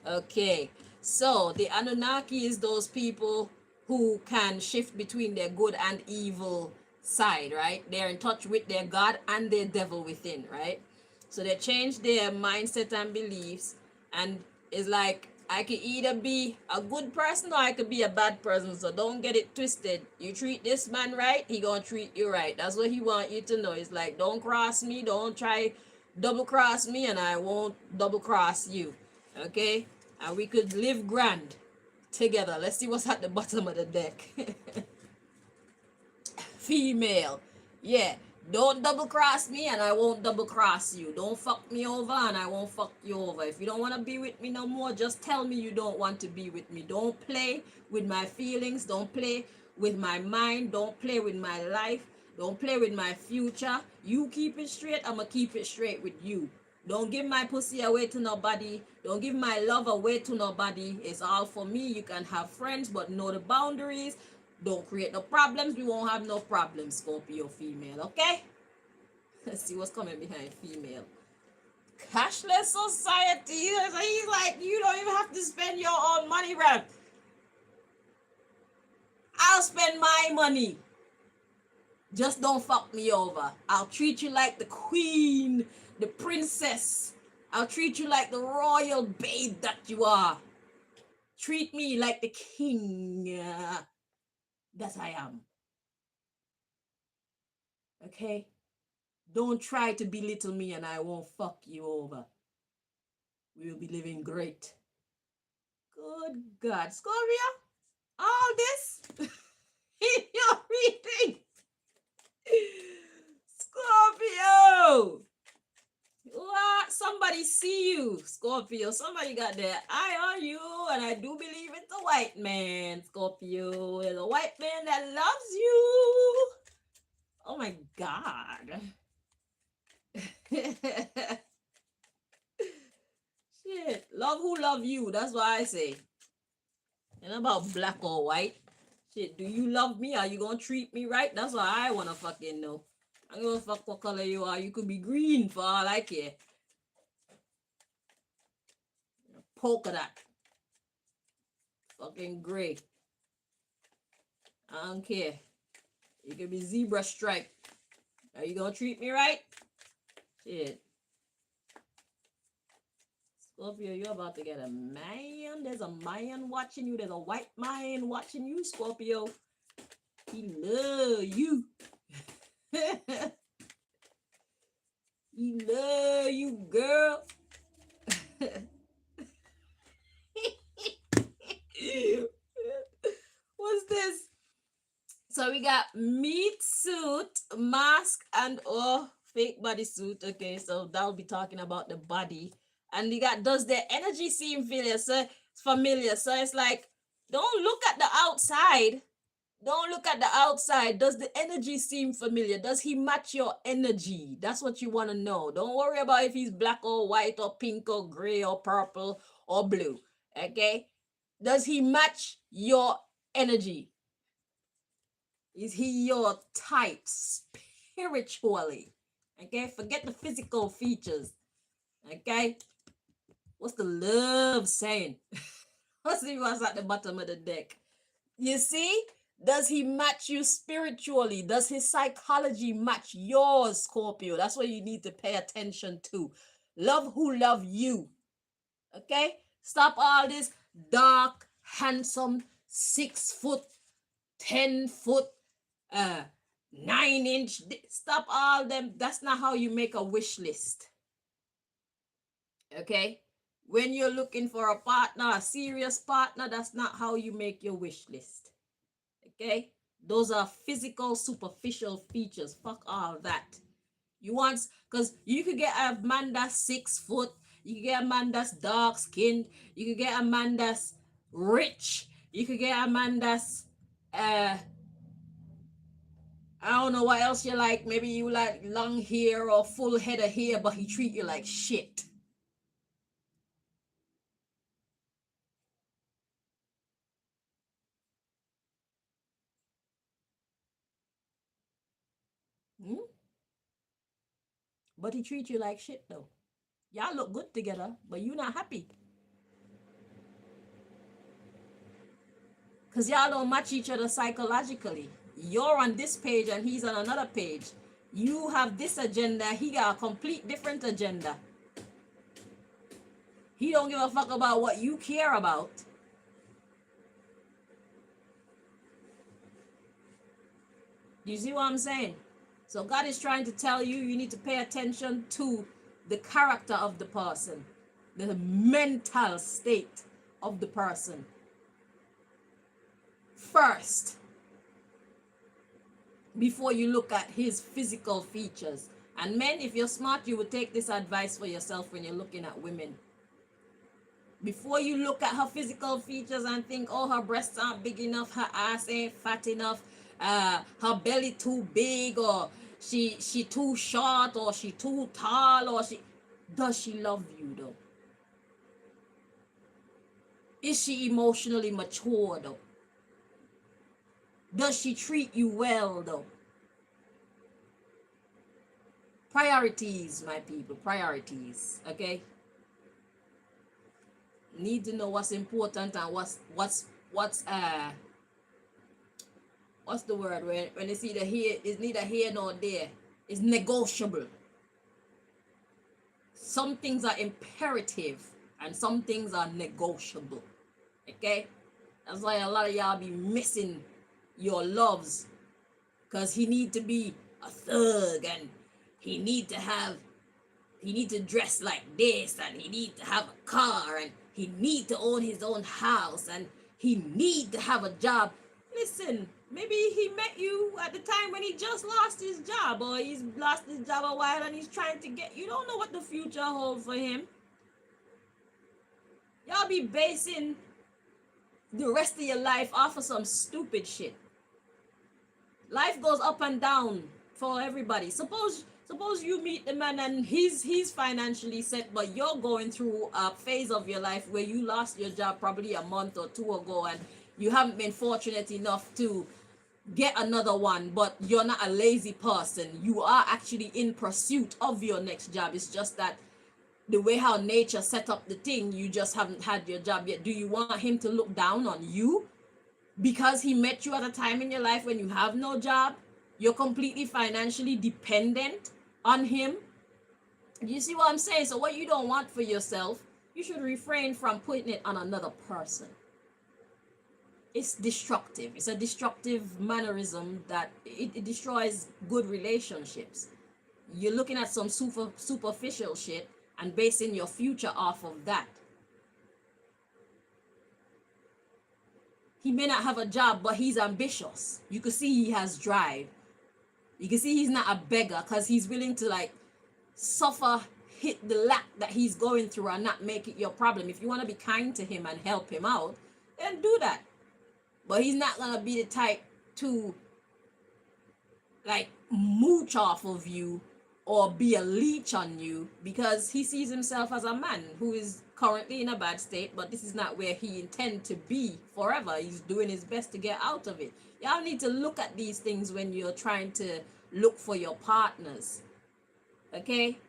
[SPEAKER 1] Okay, so the Anunnaki is those people who can shift between their good and evil side, right? They're in touch with their God and their devil within, right? So they change their mindset and beliefs, and it's like I could either be a good person or I could be a bad person. So don't get it twisted. You treat this man right, he gonna treat you right. That's what he want you to know. It's like, don't cross me, don't try double cross me, and I won't double cross you. Okay? And we could live grand together. Let's see what's at the bottom of the deck. Female. Yeah. Don't double cross me and I won't double cross you. Don't fuck me over and I won't fuck you over. If you don't want to be with me no more, just tell me you don't want to be with me. Don't play with my feelings. Don't play with my mind. Don't play with my life. Don't play with my future. You keep it straight, I'm going to keep it straight with you. Don't give my pussy away to nobody. Don't give my love away to nobody. It's all for me. You can have friends, but know the boundaries. Don't create no problems. We won't have no problems, Scorpio female, okay? Let's see what's coming behind female. Cashless society. He's like, you don't even have to spend your own money, Rev. I'll spend my money. Just don't fuck me over. I'll treat you like the queen, the princess. I'll treat you like the royal babe that you are. Treat me like the king that I am. Okay? Don't try to belittle me and I won't fuck you over. We'll be living great. Good God. Scorpio, all this in your reading. Scorpio. What? Somebody see you, Scorpio. Somebody got their eye on you, and I do believe it's a white man, Scorpio. It's a white man that loves you. Oh my God. Shit. Love who love you. That's what I say. And about black or white. Shit, do you love me? Are you gonna treat me right? That's what I wanna fucking know. I'm gonna fuck what color you are. You could be green for all I care. Polka dot. Fucking gray. I don't care. You could be zebra stripe. Are you gonna treat me right? Shit. Scorpio, you're about to get a man. There's a man watching you. There's a white man watching you, Scorpio. He love you. He love you, girl. What's this? So we got meat suit, mask, and fake bodysuit. Okay, so that'll be talking about the body. And you got, does the energy seem familiar? So it's like, don't look at the outside. Don't look at the outside. Does the energy seem familiar? Does he match your energy? That's what you want to know. Don't worry about if he's black or white or pink or gray or purple or blue. Okay? Does he match your energy? Is he your type spiritually? Okay? Forget the physical features. Okay? What's the love saying? Let's see what's at the bottom of the deck. You see? Does he match you spiritually? Does his psychology match yours, Scorpio? That's what you need to pay attention to. Love who love you. Okay? Stop all this dark, handsome, 6 foot, 10 foot, 9-inch. Stop all them. That's not how you make a wish list. Okay? When you're looking for a partner, a serious partner, that's not how you make your wish list. Okay? Those are physical, superficial features. Fuck all that. You want, because you could get a man that's 6 foot, you could get a man that's dark skinned, you could get a man that's rich, You could get a man that's I don't know what else you like. Maybe you like long hair or full head of hair, but he treat you like shit. Hmm? But he treat you like shit though. Y'all look good together, but you not happy. Because y'all don't match each other psychologically. You're on this page and he's on another page. You have this agenda, he got a complete different agenda. He don't give a fuck about what you care about. You see what I'm saying? So God is trying to tell you, you need to pay attention to the character of the person, the mental state of the person first, before you look at his physical features. And men, if you're smart, you would take this advice for yourself when you're looking at women. Before you look at her physical features and think, oh, her breasts aren't big enough, her ass ain't fat enough, her belly too big, or she too short, or she too tall, or she does she love you though? Is she emotionally mature though? Does she treat you well though? Priorities, my people, priorities. Okay, need to know what's important and what's the word when it's either here, it's neither here nor there. It's negotiable. Some things are imperative and some things are negotiable. Okay, that's why a lot of y'all be missing your loves, because he need to be a thug, and he need to dress like this, and he need to have a car, and he need to own his own house, and he need to have a job. Listen, maybe he met you at the time when he just lost his job, or he's lost his job a while and he's trying to get, you don't know what the future holds for him. Y'all be basing the rest of your life off of some stupid shit. Life goes up and down for everybody. Suppose you meet the man and he's financially set, but you're going through a phase of your life where you lost your job probably a month or two ago, and you haven't been fortunate enough to get another one, but you're not a lazy person. You are actually in pursuit of your next job. It's just that the way how nature set up the thing, you just haven't had your job yet. Do you want him to look down on you because he met you at a time in your life when you have no job? You're completely financially dependent on him. You see what I'm saying? So what you don't want for yourself, you should refrain from putting it on another person. It's destructive. It's a destructive mannerism that it destroys good relationships. You're looking at some superficial shit and basing your future off of that. He may not have a job, but he's ambitious. You can see he has drive. You can see he's not a beggar, because he's willing to like suffer, hit the lack that he's going through and not make it your problem. If you want to be kind to him and help him out, then do that. But he's not gonna be the type to like mooch off of you or be a leech on you, because he sees himself as a man who is currently in a bad state, but this is not where he intends to be forever. He's doing his best to get out of it. Y'all need to look at these things when you're trying to look for your partners. Okay?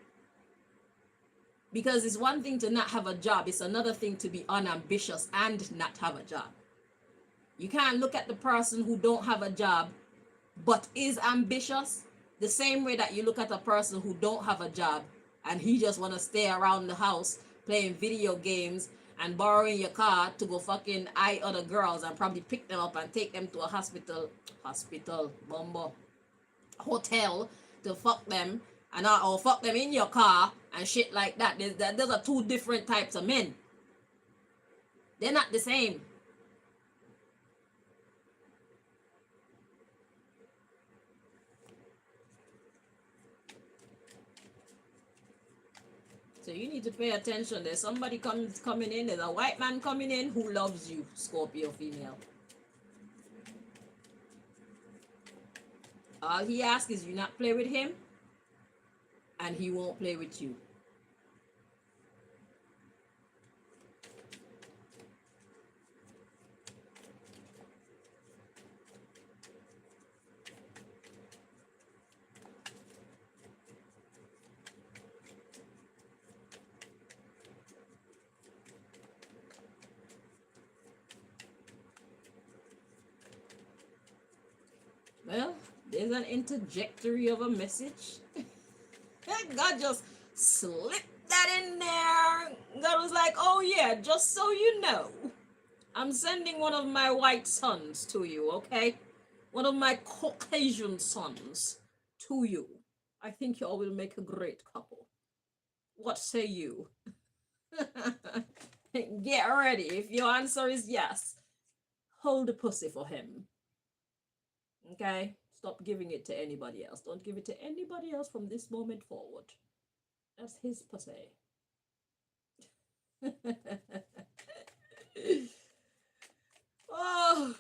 [SPEAKER 1] Because it's one thing to not have a job, it's another thing to be unambitious and not have a job. You can't look at the person who don't have a job but is ambitious the same way that you look at a person who don't have a job and he just want to stay around the house playing video games and borrowing your car to go fucking eye other girls and probably pick them up and take them to a hotel to fuck them, and or fuck them in your car and shit like that. Those are two different types of men. They're not the same. So So you need to pay attention. There's somebody coming in. There's a white man coming in who loves you, Scorpio female. All he asks is you not play with him, and he won't play with you. Well, there's an interjectory of a message. God just slipped that in there. God was like, oh yeah, just so you know, I'm sending one of my white sons to you, okay? One of my Caucasian sons to you. I think y'all will make a great couple. What say you? Get ready. If your answer is yes, hold the pussy for him. Okay? Stop giving it to anybody else. Don't give it to anybody else from this moment forward. That's his pussy. Oh.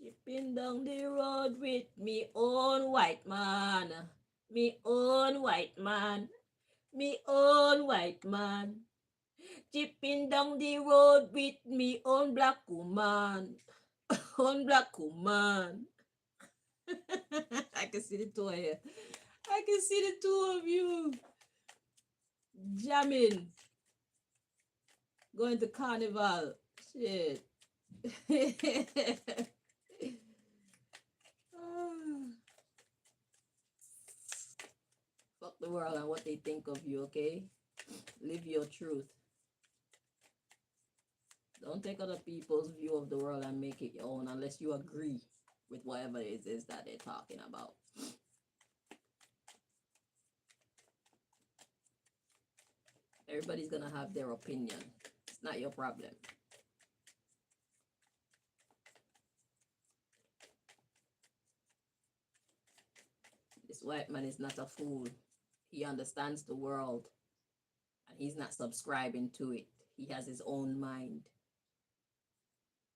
[SPEAKER 1] Chipping down the road with me own white man. Me own white man. Me own white man. Chipping down the road with me own black woman. Own black woman. I can see the two of you. I can see the two of you jamming. Going to carnival. Shit. Fuck the world and what they think of you, okay? Live your truth. Don't take other people's view of the world and make it your own unless you agree with whatever it is that they're talking about. Everybody's gonna have their opinion. It's not your problem. This white man is not a fool. He understands the world and he's not subscribing to it. He has his own mind.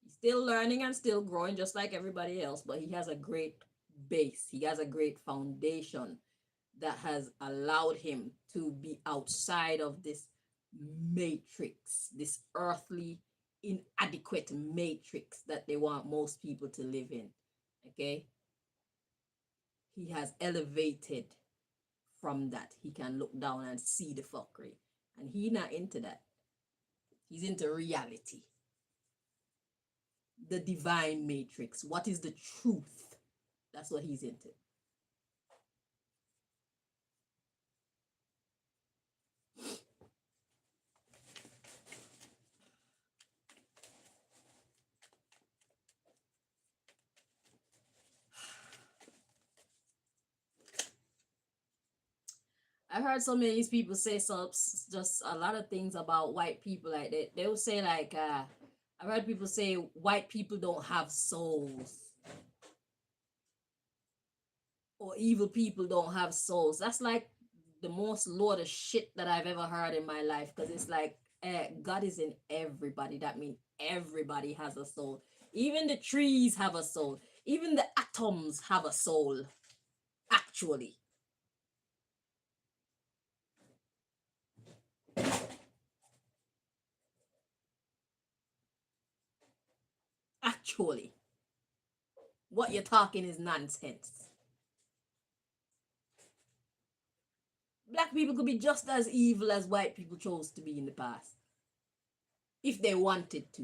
[SPEAKER 1] He's still learning and still growing just like everybody else, but he has a great base. He has a great foundation that has allowed him to be outside of this matrix, this earthly, inadequate matrix that they want most people to live in. Okay? He has elevated from that. He can look down and see the fuckery. And he's not into that. He's into reality. The divine matrix. What is the truth? That's what he's into. I've heard so many people say just a lot of things about white people. Like they will say like I've heard people say white people don't have souls, or evil people don't have souls. That's like the most loaded shit that I've ever heard in my life, because it's like God is in everybody. That means everybody has a soul. Even the trees have a soul. Even the atoms have a soul, actually. Actually, what you're talking is nonsense. Black people could be just as evil as white people chose to be in the past, if they wanted to.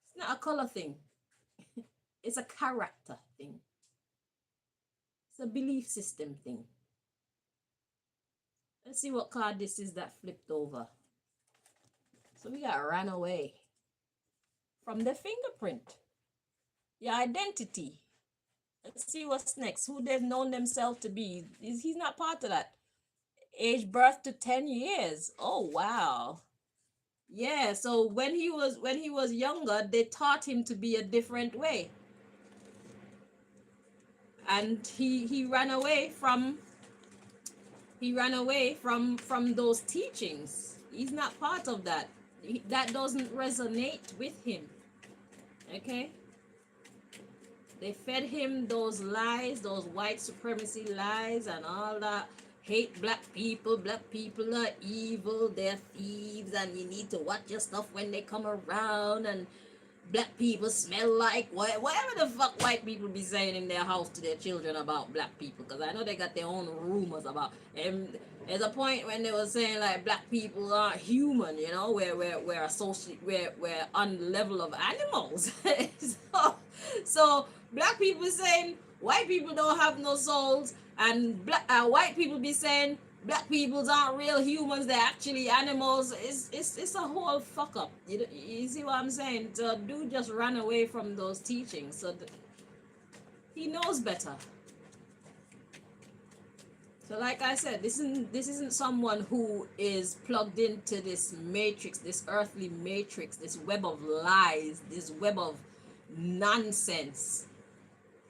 [SPEAKER 1] It's not a color thing. It's a character thing. It's a belief system thing. Let's see what card this is that flipped over. So we got ran away from the fingerprint. Your identity. Let's see what's next. Who they've known themselves to be. He's not part of that. Age birth to 10 years. Oh, wow. Yeah, so when he was younger, they taught him to be a different way, and he ran away from those teachings. He's not part of that. That doesn't resonate with him. Okay, they fed him those lies, those white supremacy lies, and all that. Hate black people. Black people are evil. They're thieves, and you need to watch your stuff when they come around. And black people smell like whatever the fuck white people be saying in their house to their children about black people, because I know they got their own rumors about. And there's a point when they were saying like black people aren't human, you know, where we're associate we're on the level of animals. So black people saying white people don't have no souls, and white people be saying black people aren't real humans, they're actually animals. It's a whole fuck up. You see what I'm saying? The dude just ran away from those teachings, so he knows better. So like I said, this isn't someone who is plugged into this matrix, this earthly matrix, this web of lies, this web of nonsense,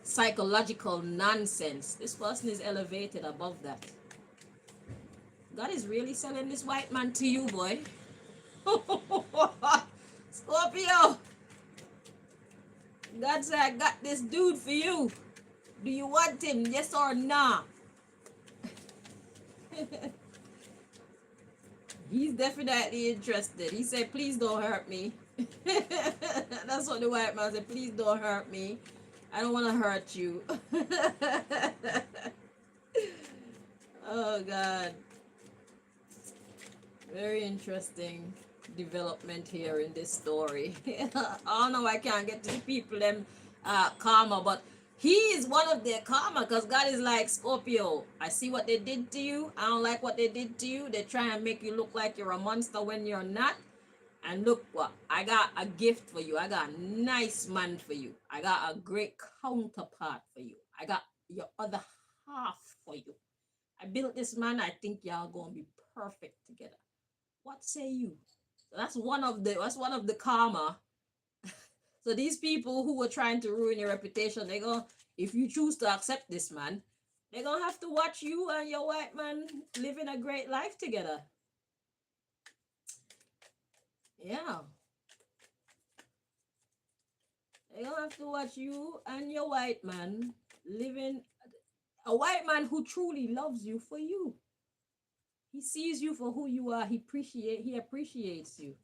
[SPEAKER 1] psychological nonsense. This person is elevated above that. God is really selling this white man to you, boy. Scorpio, God said, I got this dude for you. Do you want him? Yes or nah? He's definitely interested. He said, please don't hurt me. That's what the white man said. Please don't hurt me. I don't want to hurt you. Oh, God. Very interesting development here in this story. I don't know why I can't get to the people them karma, but he is one of their karma, because God is like, Scorpio, I see what they did to you. I don't like what they did to you. They try and make you look like you're a monster when you're not. And look what I got, a gift for you. I got a nice man for you. I got a great counterpart for you. I got your other half for you. I built this man. I think y'all gonna be perfect together. What say you? So that's one of the karma. So these people who were trying to ruin your reputation, they go, if you choose to accept this man, they're gonna have to watch you and your white man living a great life together. Yeah. They're gonna have to watch you and your white man living, a white man who truly loves you for you. He sees you for who you are. He appreciates you.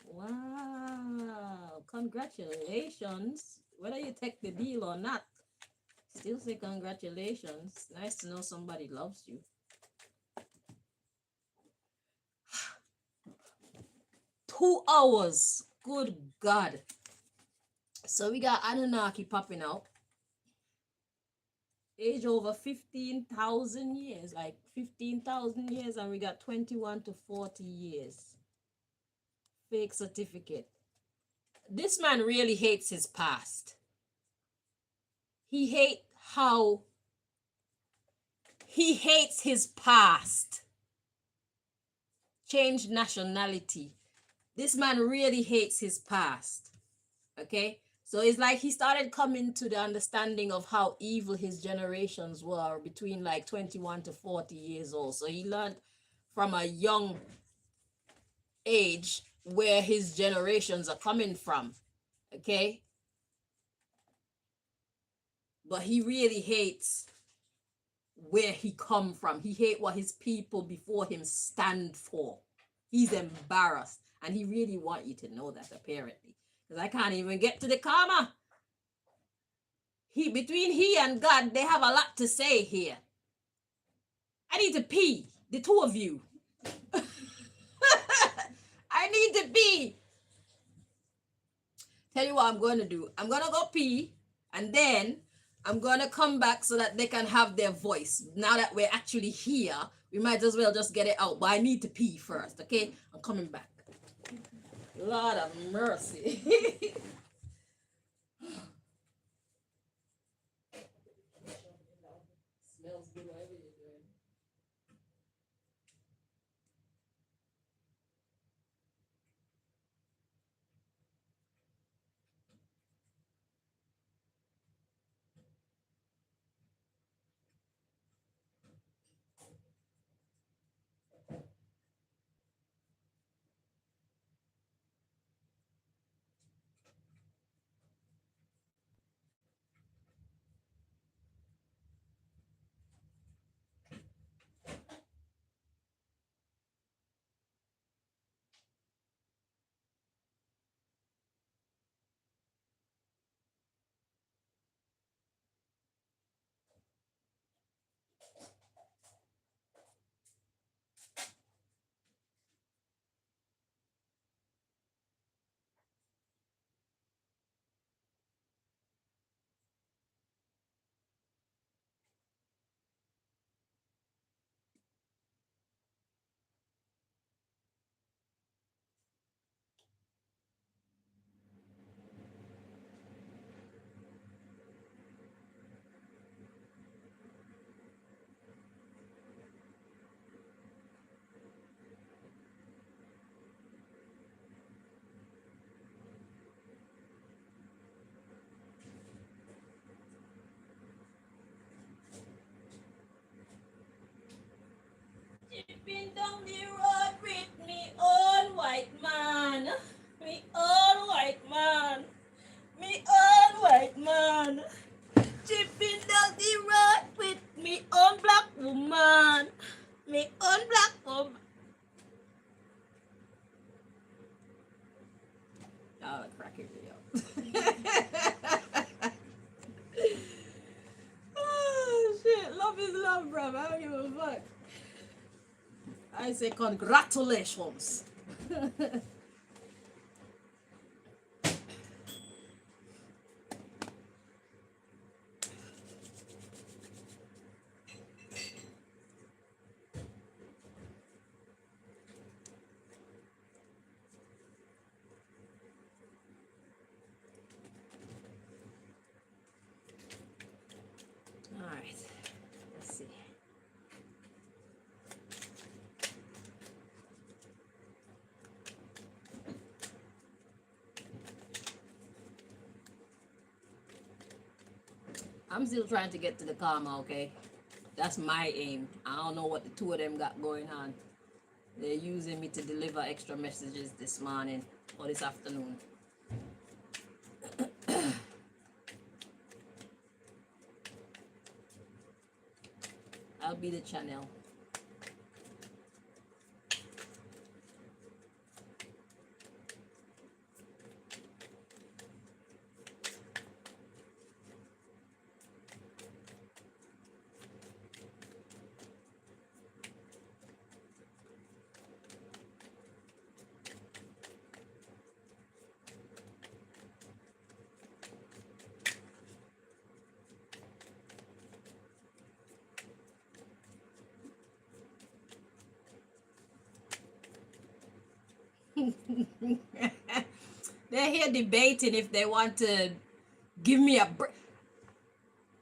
[SPEAKER 1] Wow. Congratulations. Whether you take the deal or not, still say congratulations. Nice to know somebody loves you. 2 hours. Good God. So we got Anunnaki popping out. Age over 15,000 years. Like 15,000 years, and we got 21 to 40 years. Fake certificate. This man really hates his past. He hates his past. Changed nationality. This man really hates his past. Okay? So it's like he started coming to the understanding of how evil his generations were between like 21 to 40 years old. So he learned from a young age where his generations are coming from. Okay? But he really hates where he come from. He hate what his people before him stand for. He's embarrassed, and he really want you to know that, apparently, because I can't even get to the karma. Between he and God, they have a lot to say here. I need to pee, the two of you. I need to pee. Tell you what I'm going to do. I'm going to go pee, and then I'm going to come back so that they can have their voice. Now that we're actually here, we might as well just get it out. But I need to pee first, okay? I'm coming back. Lord of mercy. Smells good, whatever you're doing. Chipping down the road with me own white man. Me own white man. Me own white man. Chipping down the road with me own black woman. Me own black woman. Oh, cracking me up. Oh, shit. Love is love, bro. I don't give a fuck. I say congratulations. All right. Let's see. I'm still trying to get to the karma, okay? That's my aim. I don't know what the two of them got going on. They're using me to deliver extra messages this morning or this afternoon. I'll be the channel. They're here debating if they want to give me a break.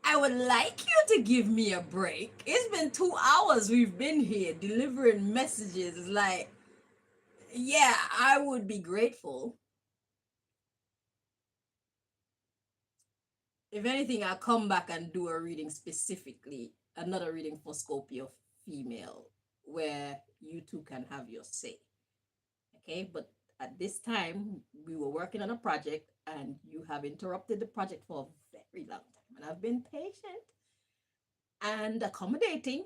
[SPEAKER 1] I would like you to give me a break. It's been 2 hours we've been here delivering messages. It's like, yeah, I would be grateful. If anything, I'll come back and do a reading specifically, another reading for Scorpio female, where you two can have your say. Okay, but at this time, we were working on a project and you have interrupted the project for a very long time. And I've been patient and accommodating.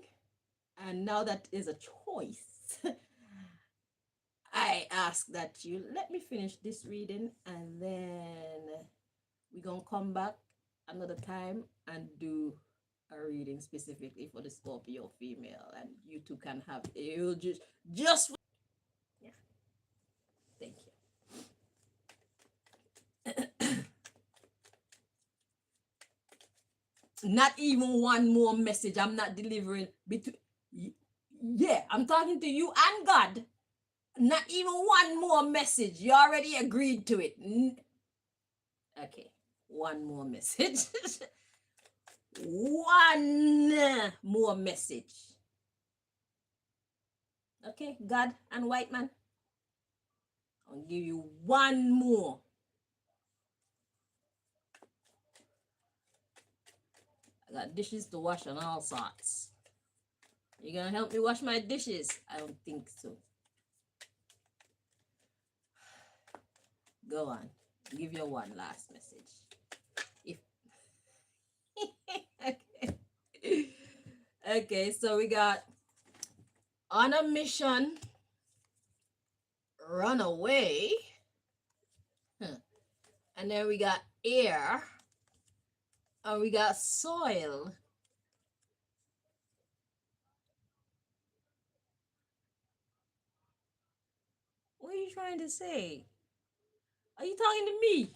[SPEAKER 1] And now that is a choice, I ask that you let me finish this reading and then we're going to come back another time and do a reading specifically for the Scorpio female. And you two can have it. You'll just yeah. Thank you. Not even one more message. I'm not delivering between. Yeah, I'm talking to you and God. Not even one more message. You already agreed to it. Okay, one more message. One more message. Okay, God and white man. I'll give you one more. I got dishes to wash and all sorts. You gonna help me wash my dishes? I don't think so. Go on. Give your one last message. If okay. Okay, so we got on a mission, run away. And then we got air. And we got soil. What are you trying to say? Are you talking to me?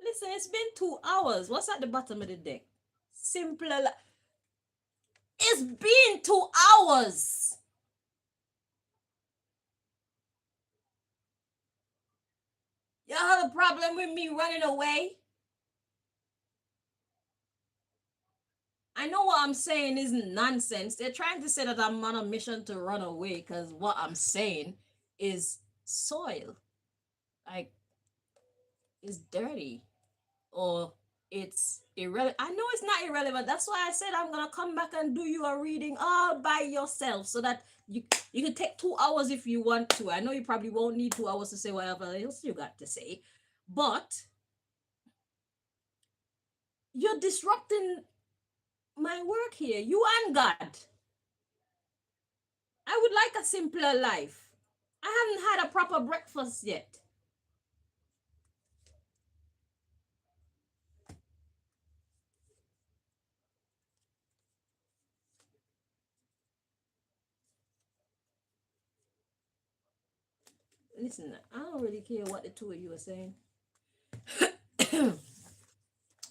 [SPEAKER 1] Listen, it's been 2 hours. What's at the bottom of the deck? Simpler. It's been 2 hours. Y'all have a problem with me running away? I know what I'm saying isn't nonsense. They're trying to say that I'm on a mission to run away because what I'm saying is soil. Like, it's dirty or it's irrelevant. I know it's not irrelevant. That's why I said I'm gonna come back and do you a reading all by yourself, so that you can take 2 hours if you want to. I know you probably won't need 2 hours to say whatever else you got to say, but you're disrupting my work here. You and God. I would like a simpler life. I haven't had a proper breakfast yet. Listen, I don't really care what the two of you are saying.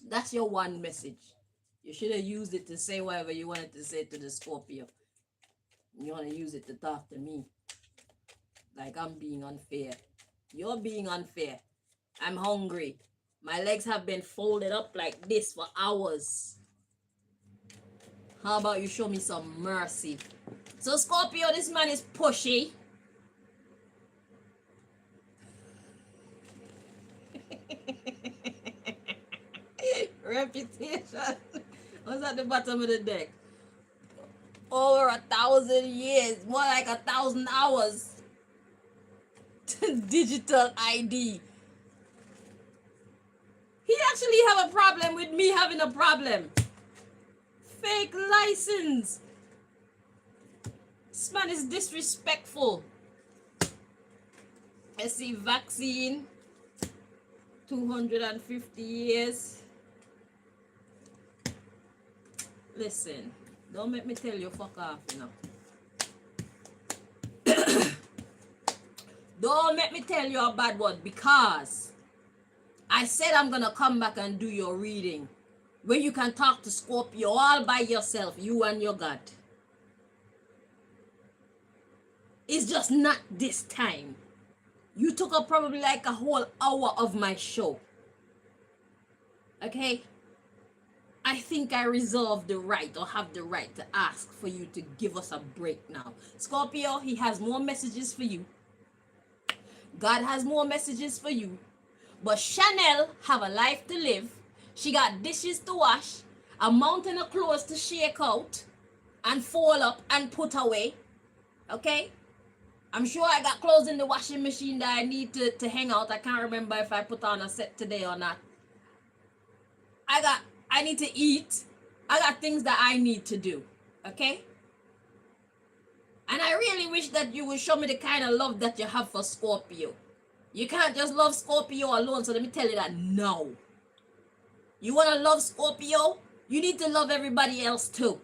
[SPEAKER 1] That's your one message. You should have used it to say whatever you wanted to say to the Scorpio. You want to use it to talk to me. Like I'm being unfair. You're being unfair. I'm hungry. My legs have been folded up like this for hours. How about you show me some mercy? So Scorpio, this man is pushy. Reputation. What's at the bottom of the deck? Over 1,000 years, more like 1,000 hours. Digital ID. He actually have a problem with me having a problem. Fake license. This man is disrespectful. Let's see, vaccine. 250 years. Listen, don't make me tell you fuck off, you know. Don't make me tell you a bad word, because I said I'm gonna come back and do your reading where you can talk to Scorpio all by yourself, you and your God. It's just not this time. You took up probably like a whole hour of my show. Okay? I think I reserve the right, or have the right, to ask for you to give us a break now. Scorpio, he has more messages for you. God has more messages for you. But Chanel have a life to live. She got dishes to wash, a mountain of clothes to shake out and fold up and put away. Okay? I'm sure I got clothes in the washing machine that I need to hang out. I can't remember if I put on a set today or not. I need to eat. I got things that I need to do. Okay? And I really wish that you would show me the kind of love that you have for Scorpio. You can't just love Scorpio alone, so let me tell you that now. You want to love Scorpio? You need to love everybody else too.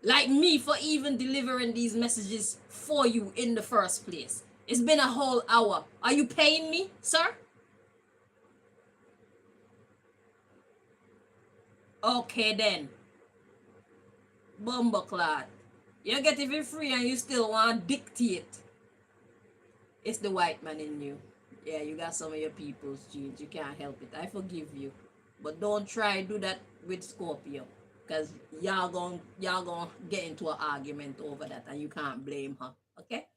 [SPEAKER 1] Like me, for even delivering these messages for you in the first place. It's been a whole hour. Are you paying me, sir? Okay then. Bumbleclad. You get it for free and you still want to dictate. It's the white man in you. Yeah, you got some of your people's genes. You can't help it. I forgive you. But don't try do that with Scorpio. Because y'all gonna get into an argument over that and you can't blame her. Okay?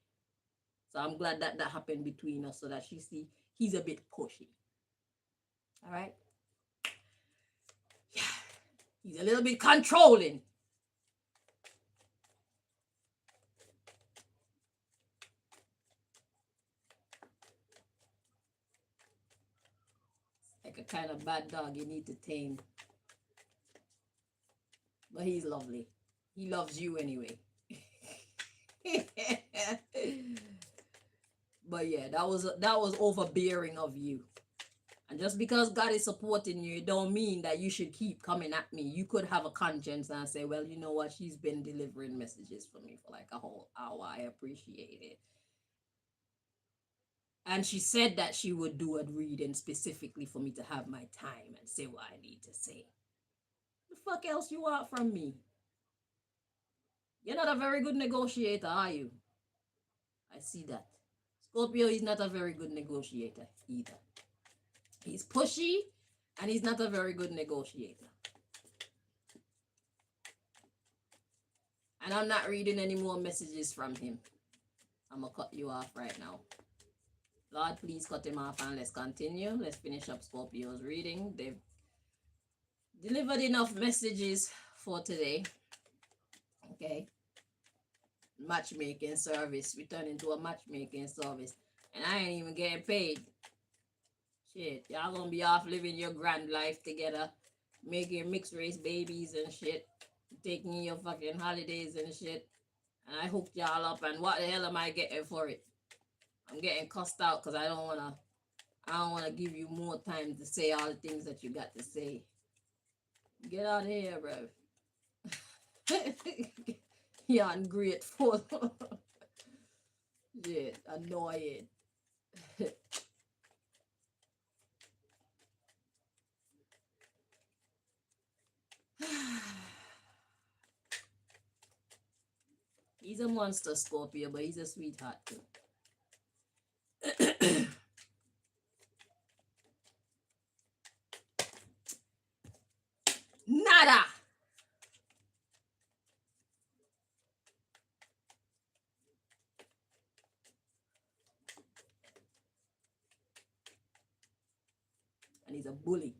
[SPEAKER 1] So I'm glad that happened between us, so that she see he's a bit pushy. Alright? Yeah. He's a little bit controlling. Like a kind of bad dog you need to tame. But he's lovely. He loves you anyway. But yeah, that was overbearing of you. And just because God is supporting you, it don't mean that you should keep coming at me. You could have a conscience and say, well, you know what? She's been delivering messages for me for like a whole hour. I appreciate it. And she said that she would do a reading specifically for me to have my time and say what I need to say. The fuck else you want from me? You're not a very good negotiator, are you? I see that. Scorpio is not a very good negotiator either. He's pushy and he's not a very good negotiator. And I'm not reading any more messages from him. I'm going to cut you off right now. Lord, please cut him off and let's continue. Let's finish up Scorpio's reading. Delivered enough messages for today. Okay. Matchmaking service. We turn into a matchmaking service. And I ain't even getting paid. Shit. Y'all gonna be off living your grand life together. Making mixed race babies and shit. Taking your fucking holidays and shit. And I hooked y'all up. And what the hell am I getting for it? I'm getting cussed out because I don't wanna give you more time to say all the things that you got to say. Get out of here, bro. You're ungrateful. Shit, annoying. He's a monster, Scorpio, but he's a sweetheart too. Nada. And he's a bully.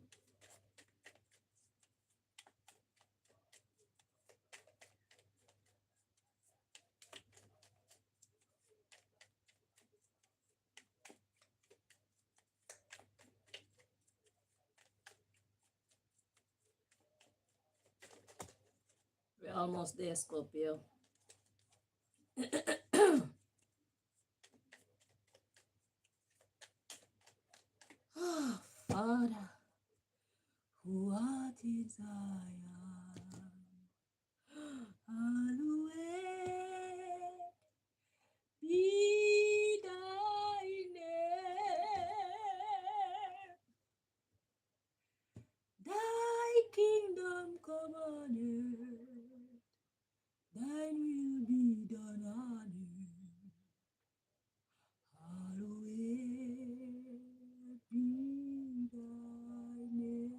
[SPEAKER 1] We're almost there, Scorpio. Oh, Father, who art in Zion, hallowed be thy name. Thy kingdom come on earth, thine will be done on earth. Hallowed be thy name.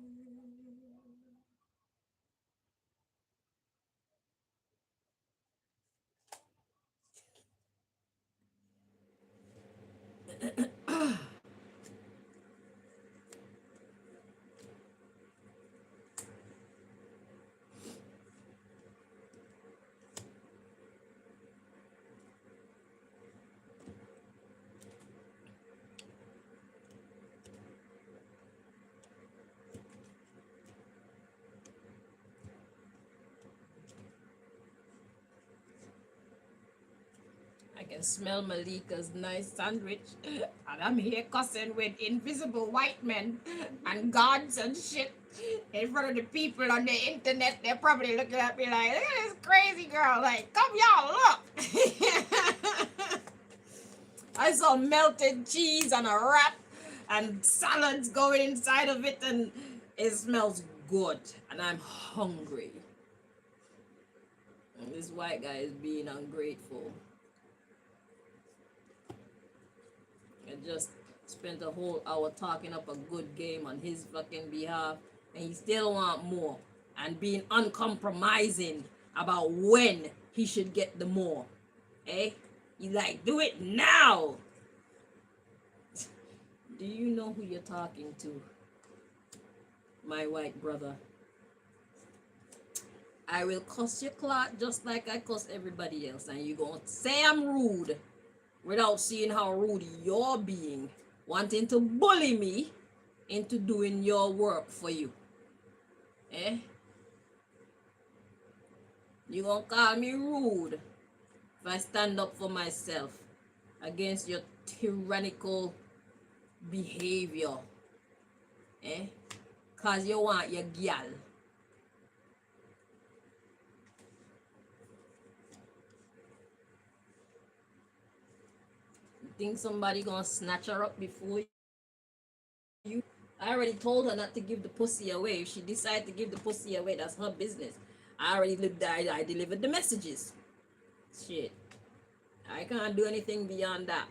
[SPEAKER 1] I can smell Malika's nice sandwich, and I'm here cussing with invisible white men and gods and shit in front of the people on the internet. They're probably looking at me like, look at this crazy girl. Like, come y'all, look. I saw melted cheese on a wrap and salads going inside of it, and it smells good, and I'm hungry. And this white guy is being ungrateful. I just spent a whole hour talking up a good game on his fucking behalf, and he still want more, and being uncompromising about when he should get the more. Eh? He's like, do it now. Do you know who you're talking to, my white brother? I will cuss your clock just like I cuss everybody else, and you gonna say I'm rude without seeing how rude you're being, wanting to bully me into doing your work for you. Eh? You gonna call me rude if I stand up for myself against your tyrannical behavior. Eh? Cause you want your gal. You think somebody gonna snatch her up before you? I already told her not to give the pussy away. If she decides to give the pussy away, that's her business. I delivered the messages. Shit. I can't do anything beyond that.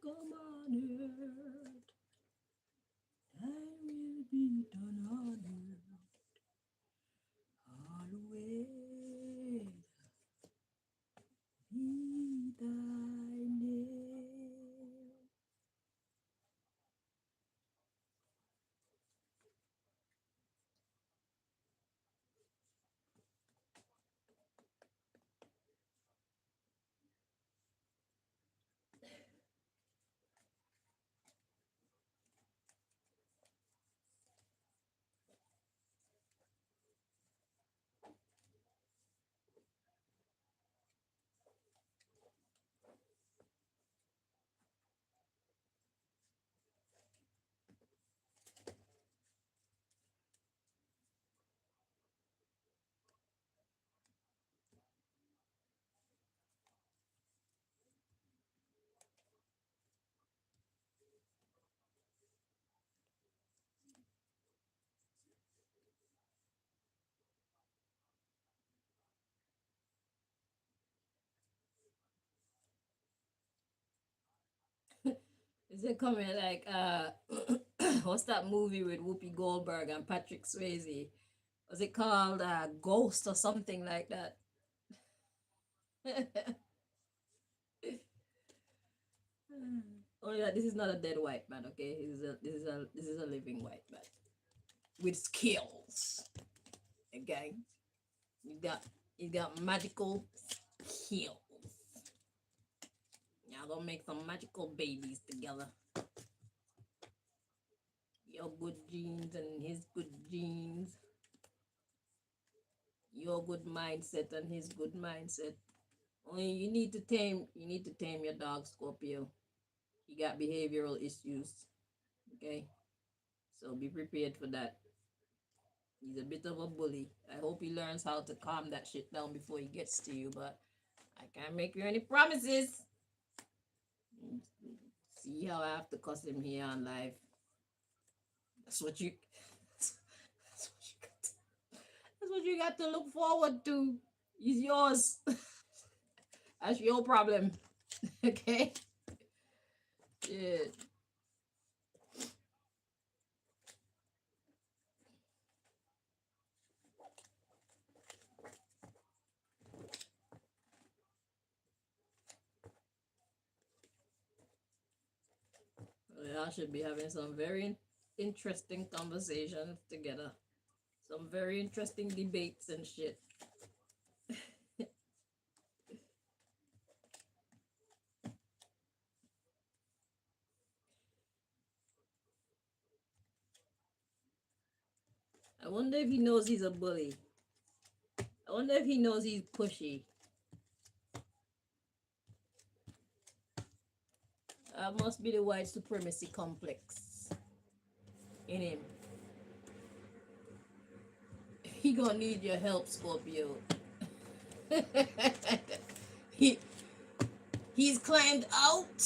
[SPEAKER 1] come on earth, thy will be done on earth, hallowed be thy name. Is it coming like what's that movie with Whoopi Goldberg and Patrick Swayze? Was it called Ghost or something like that? Oh yeah, this is not a dead white man, okay? This is a living white man with skills. Okay, you got magical skills. Y'all gonna make some magical babies together. Your good genes and his good genes. Your good mindset and his good mindset. Only you need to tame your dog, Scorpio. He got behavioral issues. Okay? So be prepared for that. He's a bit of a bully. I hope he learns how to calm that shit down before he gets to you, but I can't make you any promises. See how I have to cuss him here on live. That's what you that's what you got to look forward to. He's yours. That's your problem. Okay? Yeah. Y'all should be having some very interesting conversations together. Some very interesting debates and shit. I wonder if he knows he's a bully. I wonder if he knows he's pushy. That must be the white supremacy complex in him. He gonna need your help, Scorpio. he he's climbed out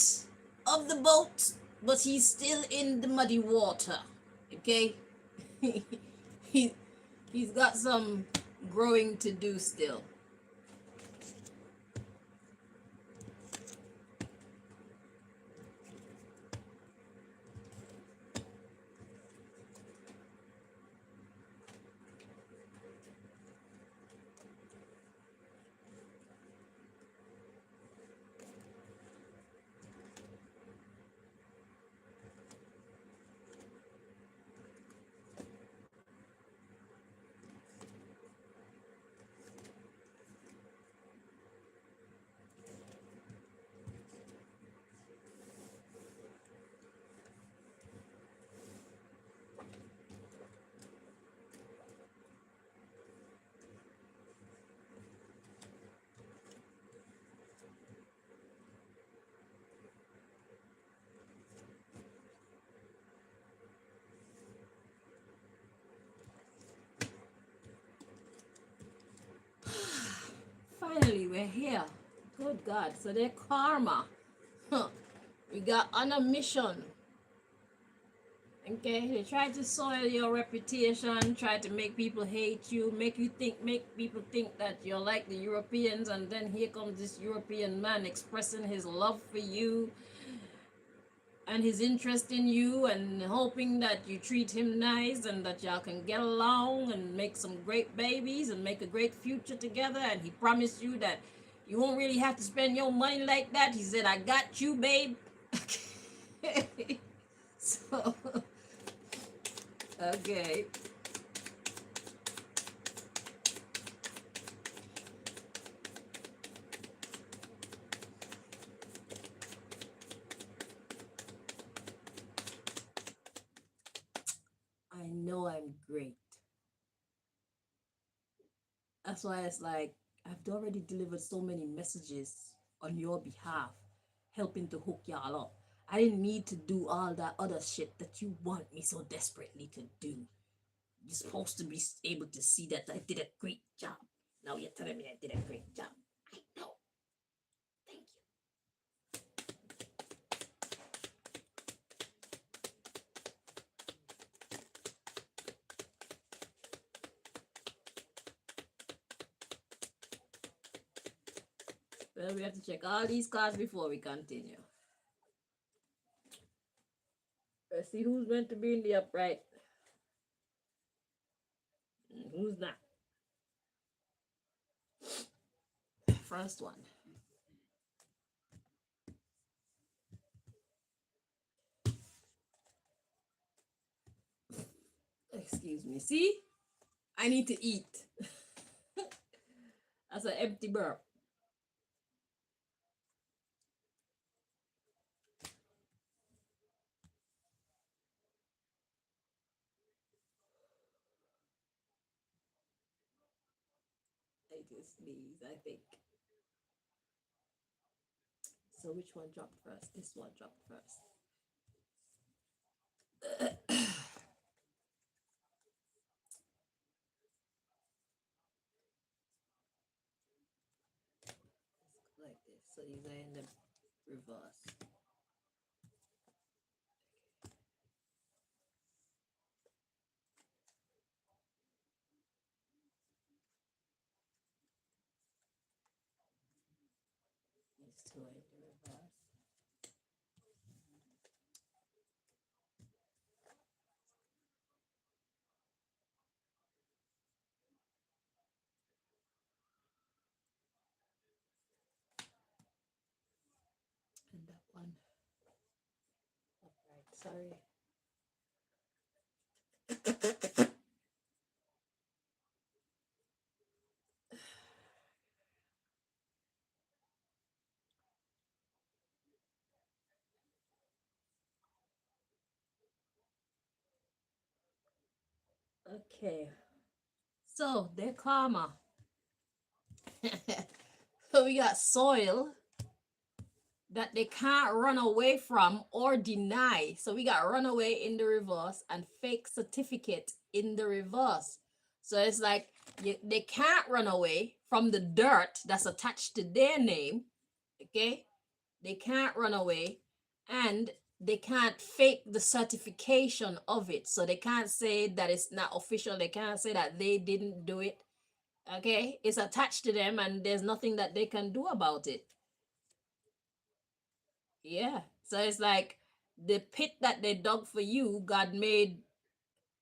[SPEAKER 1] of the boat, but he's still in the muddy water. Okay? he he's got some growing to do still. Finally, we're here. Good God. So they're karma. Huh. We got on a mission. Okay, they try to soil your reputation, try to make people hate you, make people think that you're like the Europeans, and then here comes this European man expressing his love for you. and his interest in you, and hoping that you treat him nice and that y'all can get along and make some great babies and make a great future together. And he promised you that you won't really have to spend your money like that. He said, I got you, babe. So, okay. I know I'm great. That's why it's like I've already delivered so many messages on your behalf, helping to hook y'all up. I didn't need to do all that other shit that you want me so desperately to do. You're supposed to be able to see that I did a great job. Now you're telling me I did a great job. I know. Thank you. Well, we have to check all these cards before we continue. Let's see who's meant to be in the upright and who's not. First one. Excuse me. See? I need to eat. That's an empty burp. I just sneeze, I think. So which one dropped first? This one dropped first. Like this. So these are in the reverse. These two are in the reverse. And that one upright. Sorry. Okay. So they're karma. So we got soil that they can't run away from or deny. So we got runaway in the reverse and fake certificate in the reverse. So it's like they can't run away from the dirt that's attached to their name. Okay? They can't run away, and they can't fake the certification of it. So they can't say that it's not official. They can't say that they didn't do it. Okay? It's attached to them, and there's nothing that they can do about it. Yeah. So it's like the pit that they dug for you, God made.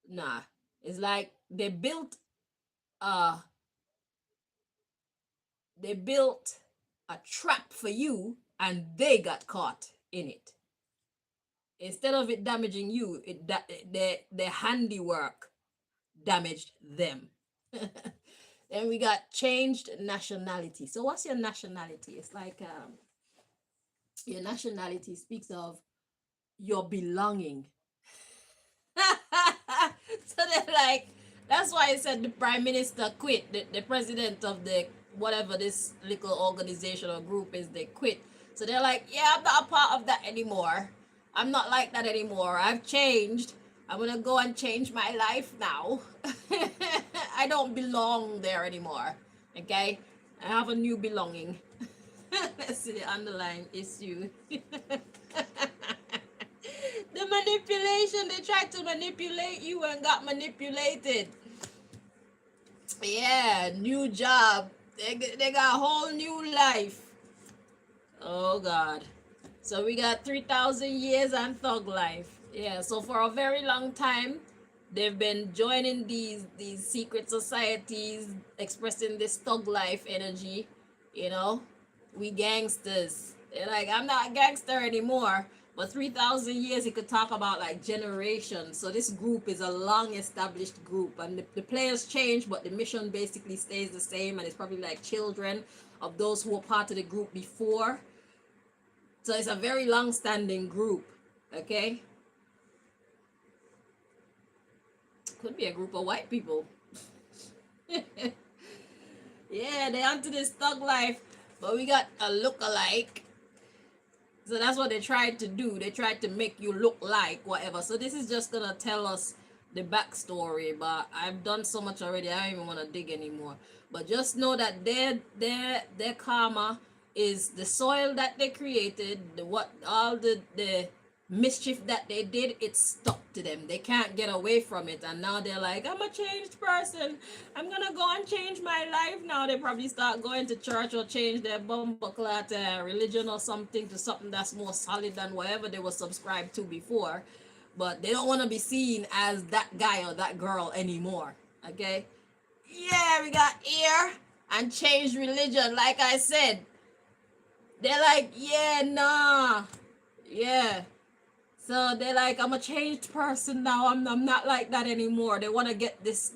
[SPEAKER 1] Nah. It's like they built a trap for you, and they got caught in it. Instead of it damaging you, their handiwork damaged them. Then we got changed nationality. So what's your nationality? It's like your nationality speaks of your belonging. So they're like, that's why I said the prime minister quit, the president of the whatever this little organization or group is, they quit. So they're like, yeah, I'm not a part of that anymore. I'm not like that anymore. I've changed. I'm gonna go and change my life now. I don't belong there anymore. Okay? I have a new belonging. Let's see the underlying issue. The manipulation, they tried to manipulate you and got manipulated. Yeah, new job. They got a whole new life. Oh God. So we got 3,000 years and thug life. Yeah, so for a very long time, they've been joining these secret societies, expressing this thug life energy. You know, we gangsters. They're like, I'm not a gangster anymore. But 3,000 years, he could talk about like generations. So this group is a long established group, and the players change, but the mission basically stays the same. And it's probably like children of those who were part of the group before, so it's a very long-standing group, okay? Could be a group of white people. Yeah, they onto this thug life, but we got a look-alike. So that's what they tried to do. They tried to make you look like whatever. So this is just gonna tell us the backstory, but I've done so much already. I don't even want to dig anymore. But just know that their karma is the soil that they created, the what all the mischief that they did, it stuck to them. They can't get away from it, and now they're like, I'm a changed person. I'm gonna go and change my life now. They probably start going to church or change their bumbleclad religion or something to something that's more solid than whatever they were subscribed to before. But they don't want to be seen as that guy or that girl anymore. Okay? Yeah, we got ear and changed religion. Like I said, they're like, yeah, nah, yeah. So they're like, I'm a changed person now. I'm not like that anymore. They want to get this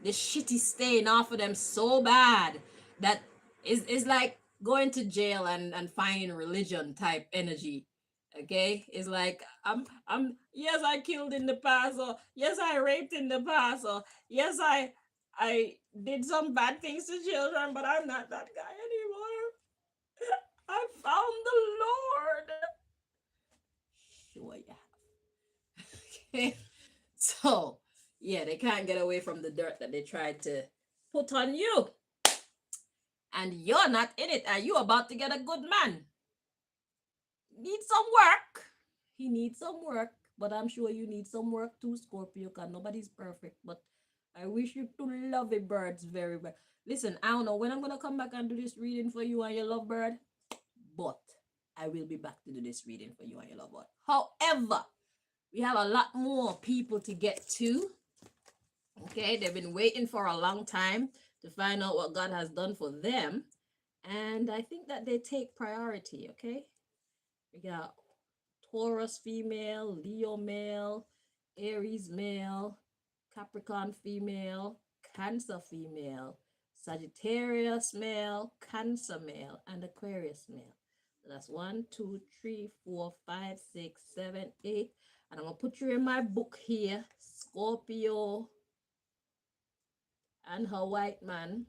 [SPEAKER 1] shitty stain off of them so bad that is like going to jail and finding religion type energy. Okay, it's like I'm yes, I killed in the past, or yes, I raped in the past, or yes, I did some bad things to children, but I'm not that guy anymore. I found the Lord. Sure, yeah. Okay. So, yeah, they can't get away from the dirt that they tried to put on you. And you're not in it, and you about to get a good man. Need some work. He needs some work, but I'm sure you need some work too, Scorpio, because nobody's perfect. But I wish you to love the birds very well. Listen, I don't know when I'm going to come back and do this reading for you and your lovebird, but I will be back to do this reading for you and your lovebird. However, we have a lot more people to get to. Okay, they've been waiting for a long time to find out what God has done for them. And I think that they take priority, okay? We got Taurus female, Leo male, Aries male, Capricorn female, Cancer female, Sagittarius male, Cancer male, and Aquarius male. So that's 1, 2, 3, 4, 5, 6, 7, 8. And I'm going to put you in my book here, Scorpio and her white man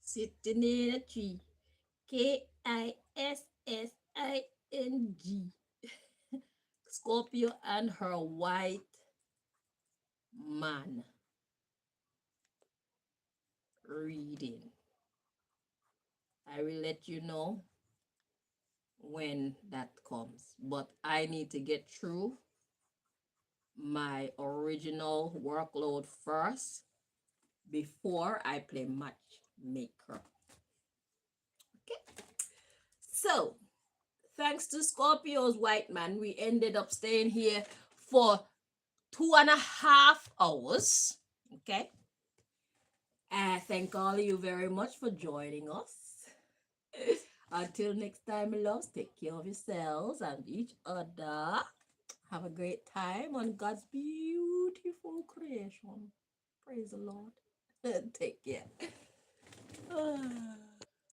[SPEAKER 1] sitting in a tree. Kissing. Scorpio and her white man reading. I will let you know when that comes, but I need to get through my original workload first before I play matchmaker. Okay, so thanks to Scorpio's white man, we ended up staying here for 2.5 hours. Okay. I thank all of you very much for joining us. Until next time, loves, take care of yourselves and each other. Have a great time on God's beautiful creation. Praise the Lord. Take care.